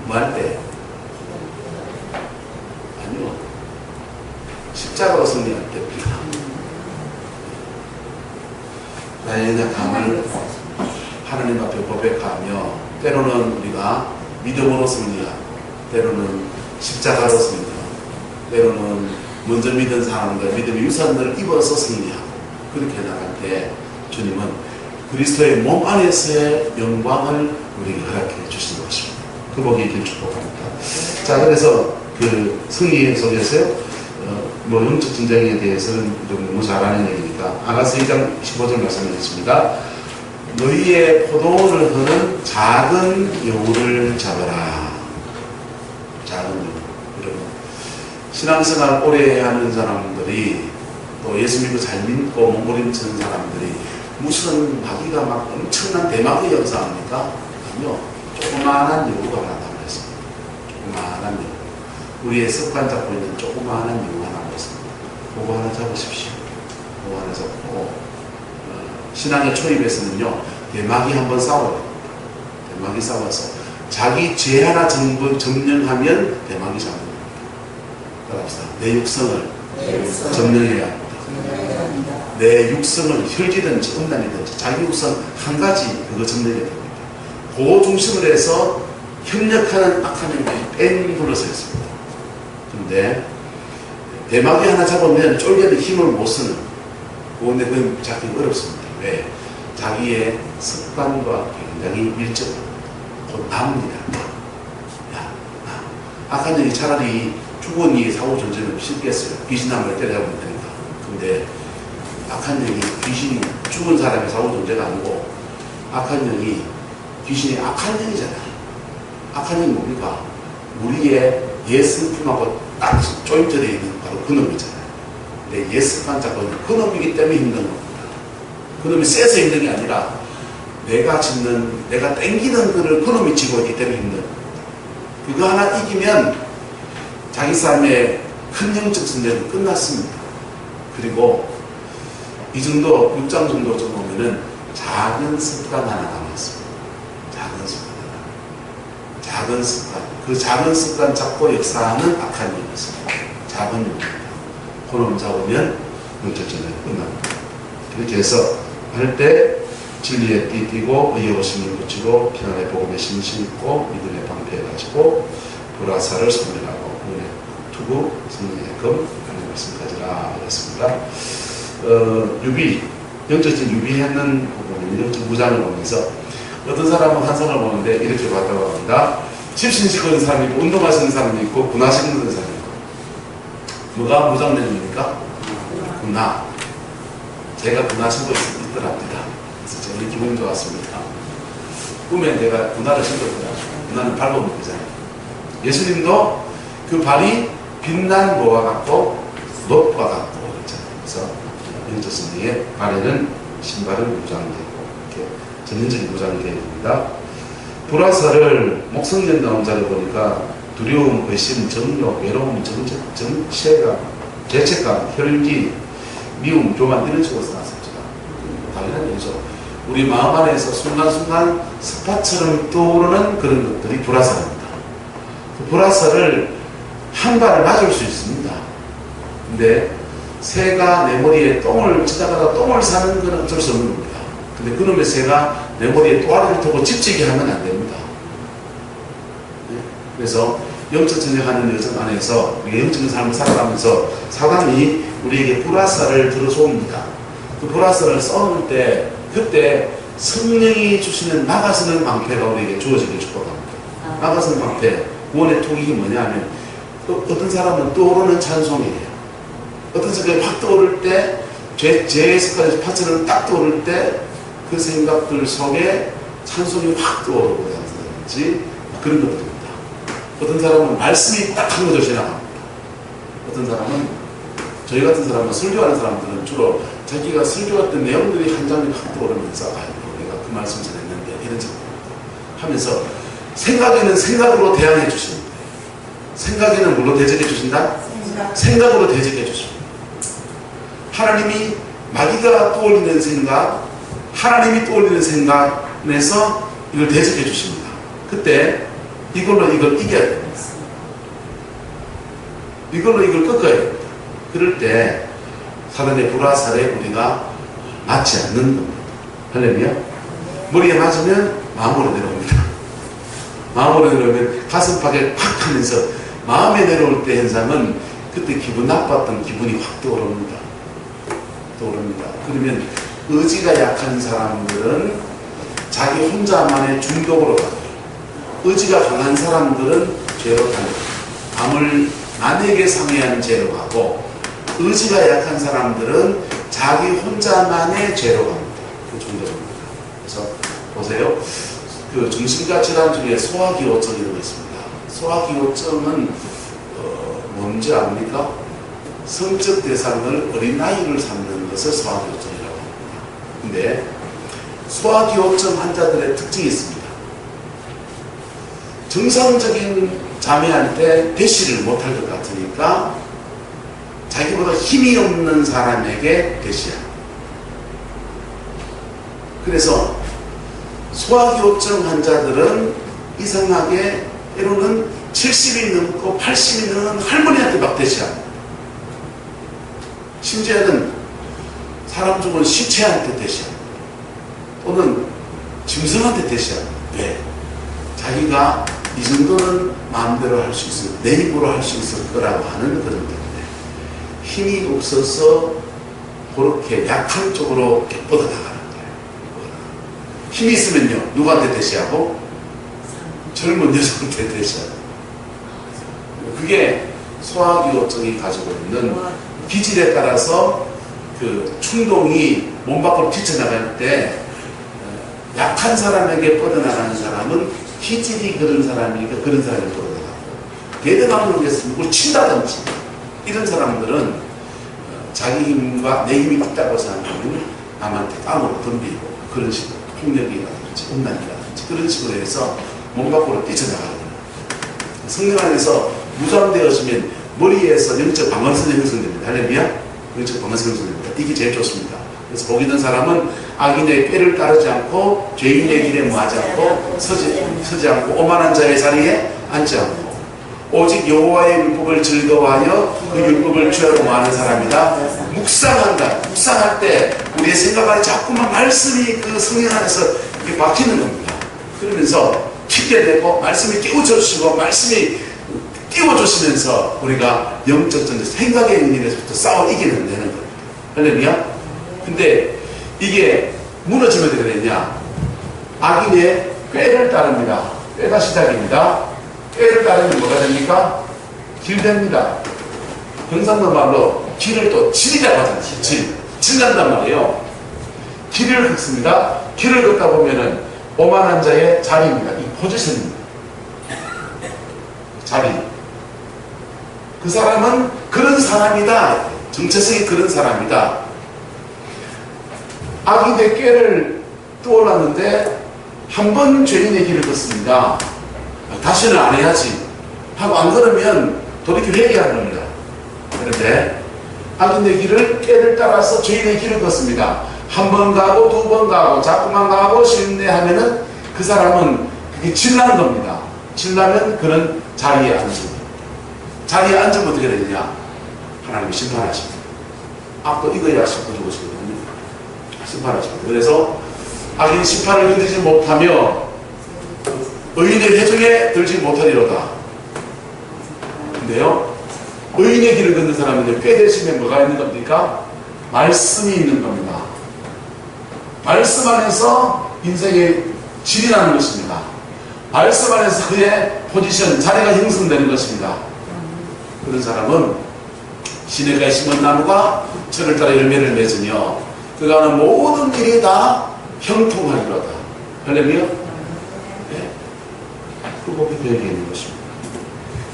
뭐 할 때? 아니요. 십자가로 승리할 때입니다. 나의 연약함을 하나님 앞에 고백하며 때로는 우리가 믿음으로 승리하고 때로는 십자가로 승리하고 때로는 먼저 믿은 사람들 믿음의 유산들을 입어서 승리하고 그렇게 나갈 때 주님은 그리스도의 몸 안에서의 영광을 우리에게 허락해 주신 것입니다. 그 복이 있길 축복합니다. 자, 그래서 그 승리 속에서요 뭐 영적 전쟁에 대해서는 너무 잘 아는 얘기니까 아가서 2장 15절 말씀드리겠습니다. 너희의 포도를 흐는 작은 여우를 잡아라. 작은 여우. 여러분 신앙생활 오래 하는 사람들이 또 예수 믿고 잘 믿고 몸부림치는 사람들이 무슨 마귀가 막 엄청난 대마귀 역사합니까? 아니요. 조그마한 여우가 하나 남아있습니다. 조그마한 여우. 우리의 습관 잡고 있는 조그마한 여우가 남아있습니다. 그거 하나 잡으십시오. 그거 하나 잡고 신앙의 초입에서는요. 대마귀 한번 싸워요. 대마귀 싸워서 자기 죄 하나 점령하면 대마귀 잡는 겁니다. 따라합시다. 내 육성을 점령해야 합니다. 내 육성을 혈기든지 음란이든지 자기 육성 한 가지 그거 점령해야 됩니다. 그 중심을 해서 협력하는 악한 영들이 뺑 불러서 있습니다. 그런데 대마귀 하나 잡으면 쫄개는 힘을 못 쓰는 그런데 그건 잡기 어렵습니다. 왜? 자기의 습관과 굉장히 밀접합니다. 곧 나옵니다. 야, 악한 영이 차라리 죽은이 사고 전쟁을 쉽겠어요. 귀신 한 마리 때려잡으면 되니까. 근데 악한 영이 귀신이 죽은 사람의 사고 전쟁가 아니고 악한 영이 귀신이 악한 영이잖아요. 악한 영이 뭡니까? 우리의 옛 성품하고 딱 조임되어 있는 바로 그놈이잖아요. 내 옛 습관 잡고 있는 그놈이기 때문에 힘든 겁니다. 그놈이 세서 힘든 게 아니라 내가 짓는, 내가 땡기는 글을 그놈이 지고 있기 때문에 힘든 겁니다. 그거 하나 이기면 자기 삶의 큰 영적 승리는 끝났습니다. 그리고 이 정도, 6장 정도 좀 보면은 작은 습관 하나 남았습니다. 작은 습관 하나. 작은 습관. 그 작은 습관 잡고 역사하는 악한 영이 있습니다. 작은 영입니다. 그놈 잡으면 영적 전쟁이 끝납니다. 그렇게 해서 할 때 진리에 띠고 의의 오심을 붙이고 피난의 복음에 신심있고 믿음의 방패에 가지고 보라사를 소멸하고 은혜 투구 성령의 금 하는 말씀 가지라 그랬습니다. 유비 영적인 유비했는 부분은 영적 무장을 보면서 어떤 사람은 환상을 보는데 이렇게 봤다고 합니다. 집신시키는 사람이 있고 운동하시는 사람이 있고 군화시키는 사람이 있고 뭐가 무장된 겁니까? 군화. 제가 군화 신고 있더랍니다. 그래서 저는 기분이 좋았습니다. 꿈에 내가 군화를 신고 있더라. 군화는 밟아먹는 거잖아요. 예수님도 그 발이 빛난 뭐와 같고 놋과 같고 그랬잖아요. 그래서 영적 승리의 발에는 신발은 무장되고 이렇게 전인적인 무장이 되어 있습니다. 불화살을 목성전 나온 자를 보니까 두려움, 의심, 정욕, 외로움, 정체감, 죄책감, 혈기, 미움, 교만 이런 식으로 써놨습니다. 당연한 얘기죠. 우리 마음 안에서 순간순간 스파처럼 떠오르는 그런 것들이 불화살입니다. 그 불화살을 한 발을 맞을 수 있습니다. 근데 새가 내 머리에 똥을 치다가 똥을 사는 건 어쩔 수 없는 겁니다. 근데 그놈의 새가 내 머리에 또아리를 타고 집지게 하면 안 됩니다. 그래서 영적 전쟁하는 여정 안에서 우리가 영적인 삶을 살아가면서 사단이 우리에게 불화살을 들어쏘옵니다. 그 불화살을 쏘는 때 그때 성령이 주시는 막아서는 방패가 우리에게 주어지길 축복합니다. 막아서는 방패, 구원의 통익이 뭐냐면 어떤 사람은 떠오르는 찬송이에요. 어떤 생각이 확 떠오를 때 죄의 습관에서 파츠를 딱 떠오를 때 그 생각들 속에 찬송이 확 떠오르고 그런지 그런 것들입니다. 어떤 사람은 말씀이 딱 한 거죠 지나갑니다. 어떤 사람은 저희 같은 사람은 설교하는 사람들은 주로 자기가 설교했던 내용들이 한 장면 확 떠오르면서 내가 그 말씀 전했는데 이런 생각입니다. 하면서 생각에는 생각으로 대항해 주십니다. 생각에는 뭘로 대적해 주신다? 생각으로 대적해 주십니다. 하나님이 마귀가 떠올리는 생각, 하나님이 떠올리는 생각에서 이걸 대적해 주십니다. 그때 이걸로 이걸 이겨야 됩니다. 이걸로 이걸 꺾어야 됩니다. 그럴 때 사단의 불화살에 우리가 맞지 않는 겁니다. 할렐루야. 머리에 맞으면 마음으로 내려옵니다. 마음으로 내려오면 가슴팍에 팍 하면서 마음에 내려올 때 현상은 그때 기분 나빴던 기분이 확 떠오릅니다. 그러면 의지가 약한 사람들은 자기 혼자만의 중독으로 가고 의지가 강한 사람들은 죄로 가고 남을 남에게 상해하는 죄로 가고 의지가 약한 사람들은 자기 혼자만의 죄로 갑니다. 그 중독입니다. 그래서 보세요. 그 정신과 질환 중에 소화기호증이라고 있습니다. 소화기호증은 뭔지 압니까? 성적 대상을 어린 나이를 삼는 것을 소화기호증이라고 합니다. 근데 소화기호증 환자들의 특징이 있습니다. 정상적인 자매한테 대시를 못할 것 같으니까 자기보다 힘이 없는 사람에게 대시합니다. 그래서 소화기호증 환자들은 이상하게 때로는 70이 넘고 80이 넘은 할머니한테 막 대시합니다. 심지어는 사람 죽은 시체한테 대시합니다. 또는 짐승한테 대시합니다. 왜? 자기가 이 정도는 마음대로 할 수 있을, 내 힘으로 할 수 있을 거라고 하는 그런 때문에 힘이 없어서 그렇게 약한 쪽으로 뻗어 나가는 거예요. 힘이 있으면요, 누구한테 대시하고? 젊은 여성한테 되셔야 돼요. 그게 소화기호증이 가지고 있는 기질에 따라서 그 충동이 몸 밖으로 뛰쳐나갈 때 약한 사람에게 뻗어나가는 사람은 기질이 그런 사람이니까 그런 사람이 뻗어나가고, 대등함을 위해서 누굴 친다든지 이런 사람들은 자기 힘과 내 힘이 있다고 생각하면 남한테 땀으로 덤비고 그런 식으로 폭력이라든지 음란이라든지 그런 식으로 해서 몸 밖으로 뛰쳐나가는 거예요. 성령 안에서 무장되어지면 머리에서 영적 방언선이 형성됩니다. 할렐루야. 영적 방언선이 형성됩니다. 이게 제일 좋습니다. 그래서 복 있는 사람은 악인의 꾀를 따르지 않고 죄인의 길에 뭐하지 않고 서지 않고 오만한 자의 자리에 앉지 않고 오직 여호와의 율법을 즐거워하여 그 율법을 취하러 뭐하는 사람이다. 묵상한다. 묵상할 때 우리의 생각 안에 자꾸만 말씀이 그 성령 안에서 이렇게 박히는 겁니다. 그러면서 튀게 되고 말씀이 깨우쳐 주시고 말씀이 띄워주시면서 우리가 영적 전쟁, 생각의 의미에서부터 싸워 이기는 되는 겁니다. 할렐루야? 근데 이게 무너지면 어떻게 되냐? 악인의 꾀를 따릅니다. 꾀가 시작입니다. 꾀를 따르면 뭐가 됩니까? 길 됩니다. 경상도 말로 길을 또 질이라고 하잖아요. 질난단 말이에요. 길을 걷습니다. 길을 걷다 보면은 오만한 자의 자리입니다. 이 포지션입니다. 자리. 그 사람은 그런 사람이다. 정체성이 그런 사람이다. 악인의 꾀를 떠올랐는데 한 번 죄인의 길을 걷습니다. 다시는 안 해야지 하고 안 그러면 돌이켜 회개하는 겁니다. 그런데 악인의 길을 꾀를 따라서 죄인의 길을 걷습니다. 한 번 가고 두 번 가고 자꾸만 가고 쉽네 하면은 그 사람은 그게 질난 겁니다. 질나면 그런 자리에 앉습니다. 자리에 앉으면 어떻게 되느냐? 하나님이 심판하십니다. 앞도 이거야 싶어 죽으시거든요. 심판하십니다. 그래서 악인 심판을 견디지 못하며 의인의 회중에 들지 못하리로다. 근데요, 의인의 길을 걷는 사람은 꽤 대신에 뭐가 있는 겁니까? 말씀이 있는 겁니다. 말씀 안에서 인생의 질이 나는 것입니다. 말씀 안에서 그의 포지션, 자리가 형성되는 것입니다. 그런 사람은 시내가에 심은 나무가 철을 따라 열매를 맺으며 그가 하는 모든 일이 다 형통하리로다. 할렐루야? 네. 그 복이 그에게 있는 것입니다.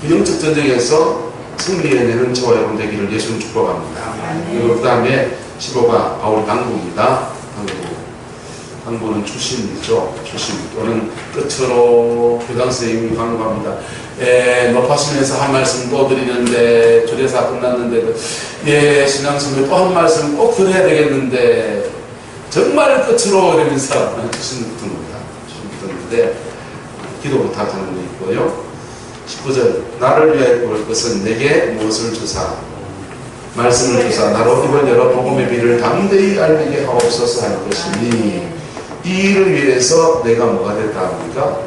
그 영적 전쟁에서 승리해내는 저와 여러분 되기를 예수님 축복합니다. 그리고 그 다음에 15가 바울 당부입니다. 당부는 출신이죠. 출신 또는 끝으로 교장 선생님이 강구합니다. 높아지면서 한 말씀 또 드리는데 주례사 끝났는데 신앙선교 또 한 말씀 꼭 드려야 되겠는데 정말 끝으로 이러면서 출신 붙은 겁니다. 출신 붙었는데 기도 부탁하는 게 있고요. 19절 나를 위하여 볼 것은 내게 무엇을 주사 말씀을 주사 나로 입을 열어 복음의 비를 담대히 알리게 하옵소서 할 것이니 이 일을 위해서 내가 뭐가 됐다 합니까?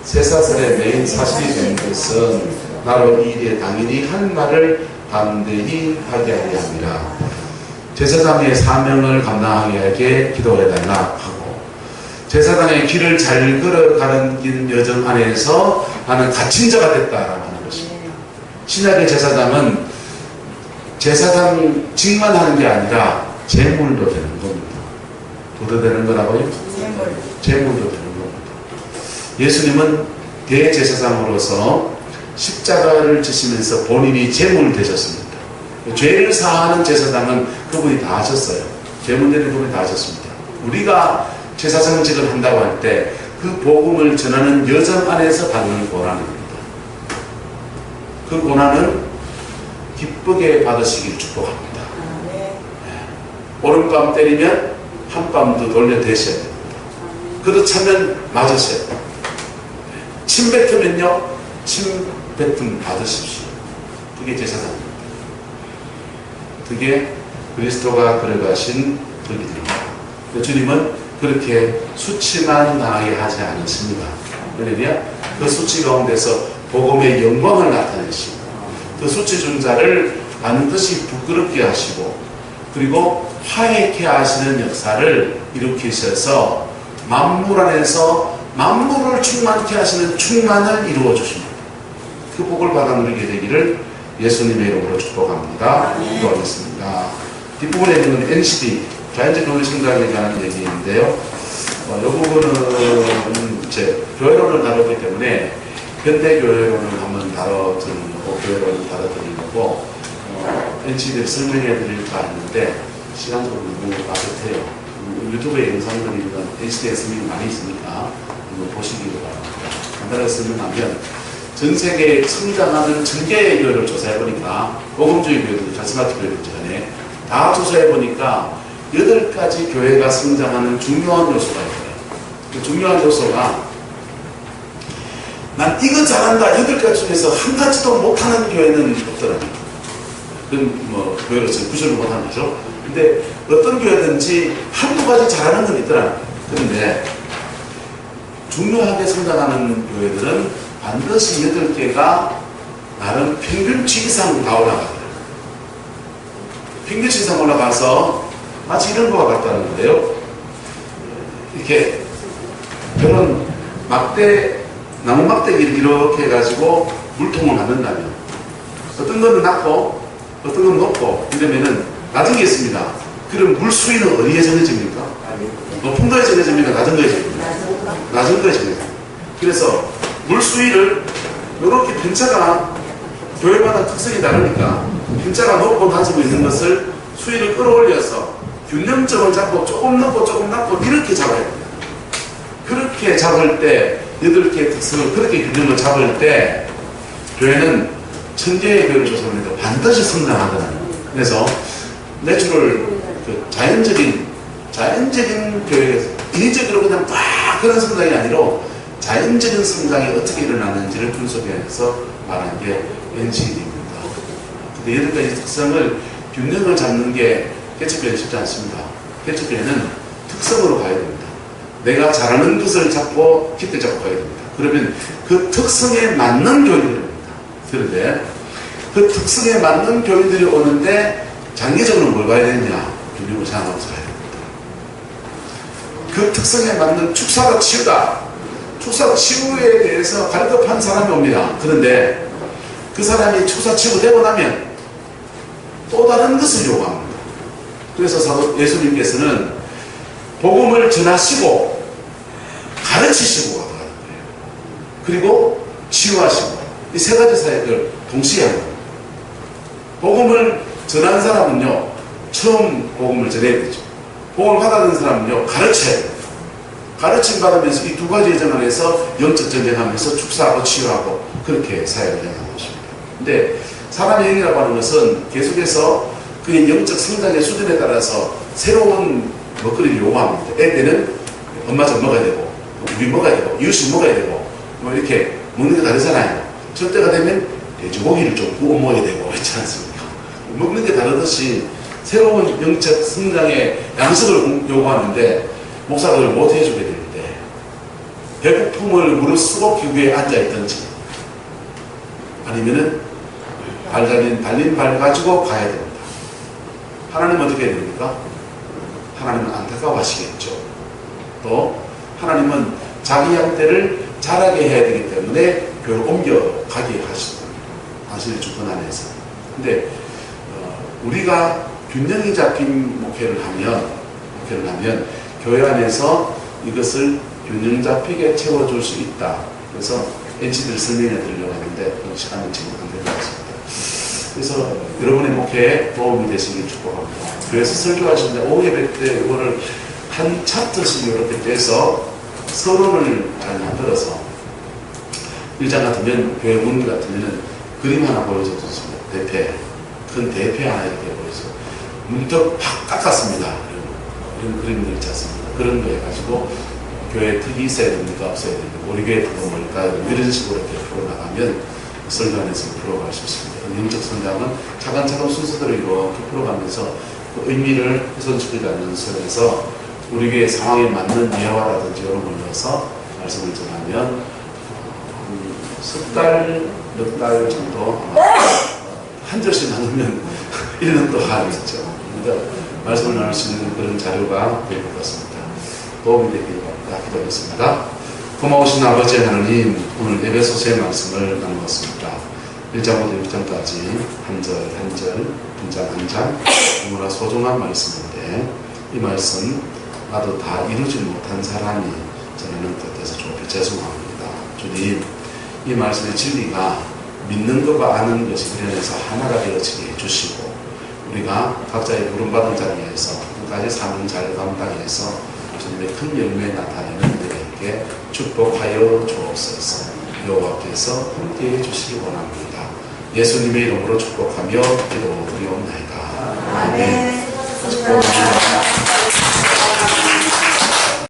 쇠사슬의 메인 사실이 된 것은 나로 이 일에 당연히 한 말을 담대히 하게 하려 함이라. 제사장의 사명을 감당하게 기도해달라 하고 제사장의 길을 잘 걸어가는 여정 안에서 나는 갇힌 자가 됐다라고 하는 것입니다. 신약의 제사장은 제사장직만 하는 게 아니라 제물도 되는 겁니다. 도도 되는 거라고요? 제물도 되는 겁니다. 예수님은 대제사장으로서 십자가를 지시면서 본인이 제물 되셨습니다. 죄를 사하는 제사장은 그분이 다 하셨어요. 제물 되는 분이 다 하셨습니다. 우리가 제사장직을 한다고 할 때 그 복음을 전하는 여정 안에서 받는 고난입니다. 그 고난은 기쁘게 받으시길 축복합니다. 네. 오른밤 때리면 한밤도 돌려 대셔야 됩니다. 그렇다면 맞으셔야 됩니다. 침 뱉으면요, 침 뱉음 받으십시오. 그게 제사장입니다. 그게 그리스도가 걸어가신 길입니다. 주님은 그렇게 수치만 당하게 하지 않으십니다. 그러냐? 그 수치 가운데서 복음의 영광을 나타내시고 그 수치 준 자를 반드시 부끄럽게 하시고 그리고 화해케 하시는 역사를 일으키셔서 만물 안에서 만물을 충만케 하시는 충만을 이루어 주십니다. 그 복을 받아 누리게 되기를 예수님의 이름으로 축복합니다. 기도하겠습니다. 뒷부분에 있는 NCD, 자연적 교회 성장에 대한 얘기인데요. 이 부분은 이제 교회론을 다뤘기 때문에 현대 교회론을 한번 다뤄드리려고 교회론을 다뤄드리려고 NCD를 설명해 드릴까 했는데 시간적으로 너무 빠듯해요. 유튜브에 영상들이 있는 NCD의 설명이 많이 있으니까 한번 보시기 바랍니다. 간단하게 설명하면 전 세계에 성장하는 전개의 교회를 조사해보니까 복음주의 교회들, 카리스마틱 교회들 전에 다 조사해보니까 8가지 교회가 성장하는 중요한 요소가 있어요. 그 중요한 요소가 난 이거 잘한다 8가지 중에서 한 가지도 못하는 교회는 없더라고요. 그건 뭐 교회로서 구절을 못하는 거죠. 근데 어떤 교회든지 한두 가지 잘하는 건 있더라고요. 그런데 중요하게 성장하는 교회들은 반드시 8개가 나름 평균치 이상 다 올라가더라고요. 평균치 이상 올라가서 마치 이런 거와 같다는 거예요. 이렇게 이런 나무 막대기를 이렇게 해가지고 물통을 만든다면 어떤 거는 낮고 어떤 건 높고 이러면은 낮은 게 있습니다. 그럼 물 수위는 어디에 정해집니까? 높은 거에 정해집니까? 낮은 거에 정해집니까? 낮은 거에 정해집니다. 그래서 물 수위를 이렇게 편차가 교회마다 특성이 다르니까 편차가 높고 낮고 있는 것을 수위를 끌어올려서 균형점을 잡고 조금 높고 조금 낮고 이렇게 잡아야 됩니다. 그렇게 잡을 때 8개의 특성을 그렇게 균형을 잡을 때 교회는 천개의 교회를 조성해도 반드시 성장하더라고요. 그래서 내추럴 자연적인 교회에서 인위적으로 그냥 막 그런 성장이 아니라 자연적인 성장이 어떻게 일어나는지를 분석해서 말한 게 NCD입니다. 근데 8가지 특성을 균형을 잡는 게 개척교회는 쉽지 않습니다. 개척교회는 특성으로 가야 됩니다. 내가 잘하는 것을 잡고 깃대 잡고 가야 됩니다. 그러면 그 특성에 맞는 교인들이 옵니다. 그런데 그 특성에 맞는 교인들이 오는데 장기적으로 뭘 봐야 되느냐? 균형을 생각하면서 가야 됩니다. 그 특성에 맞는 축사가 치유다. 축사 치유에 대해서 갈급한 사람이 옵니다. 그런데 그 사람이 축사 치유되고 나면 또 다른 것을 요구합니다. 그래서 사도 예수님께서는 복음을 전하시고 가르치시고 가는 거예요. 그리고 치유하시고 이 3가지 사역을 동시에 합니다. 복음을 전한 사람은요 처음 복음을 전해야 되죠. 복음을 받아든 사람은요 가르쳐야 돼요. 가르침 받으면서 이 2가지 전환해서 영적 전쟁하면서 축사하고 치유하고 그렇게 사역을 해나가는 것입니다. 근데 사람의 영이라고 하는 것은 계속해서 그의 영적 성장의 수준에 따라서 새로운 먹거리를 요구합니다. 애들은 엄마 좀 먹어야 되고 우리 먹어야 되고 이웃이 먹어야 되고 뭐 이렇게 먹는 게 다르잖아요. 저때가 되면 돼지고기를 좀 구워 먹어야 되고 그렇지 않습니까? 먹는 게 다르듯이 새로운 영적 성장의 양식을 요구하는데 목사가 그걸 못 해주게 되는데 배고픔을 무릅쓰고 기구에 앉아있든지 아니면은 달린 발 가지고 가야 됩니다. 하나님은 어떻게 해야 됩니까? 하나님은 안타까워하시겠죠. 또 하나님은 자기 양떼를 자라게 해야 되기 때문에 교회를 옮겨가게 하시더라고요. 당신의 주권 안에서. 근데 우리가 균형이 잡힌 목회를 하면 교회 안에서 이것을 균형 잡히게 채워줄 수 있다. 그래서 NCD를 설명해 드리려고 하는데 시간이 지금 안 될 것 같습니다. 그래서 여러분의 목회에 도움이 되시길 축복합니다. 교회에서 설교하시는데 오후 예배 때 이거를 한 챕터씩 이렇게 떼서 서론을 잘 만들어서 1장 같으면 교회 문 같으면 그림 하나 보여줘 좋습니다. 큰 대패 하나 이렇게 보여서 문턱 팍 깎았습니다. 이런 그림들 있지 않습니까? 그런 거 해가지고 교회 특이 있어야 됩니까? 없어야 됩니까? 우리 교회 특은 뭘까? 이런 식으로 이렇게 풀어나가면 설교 안에서 풀어갈 수 있습니다. 영적 성장은 차근차근 순서대로 이렇게 풀어가면서 그 의미를 훼손시키지 않는 선에서 우리 교회 상황에 맞는 예화라든지 이런 걸 넣어서 말씀을 전하면 석 달, 몇 달 정도 한 절씩 나누면 1년 동안 하겠죠. 그러니까 말씀을 나눌 수 있는 그런 자료가 될 것 같습니다. 도움이 되길 바랍니다. 기도하겠습니다. 고마우신 아버지 하나님, 오늘 에베소서의 말씀을 나누었습니다. 1장부터 6장까지 한 절 한 절, 분장 한 장, 너무나 소중한 말씀인데 이 말씀 나도 다 이루지 못한 사람이 저는 곁에서 좁히 죄송합니다. 주님, 이 말씀의 진리가 믿는 것과 아는 것이 그려내서 하나가 되어지게 해주시고 우리가 각자의 부름받은 자리에서 끝까지 사는 잘 감당해서 주님의 큰 열매 나타내는 우리에게 축복하여 주옵소서. 여호와께서 함께해 주시기 원합니다. 예수님의 이름으로 축복하며 기도드리옵나이다. 아멘. 축복합니다.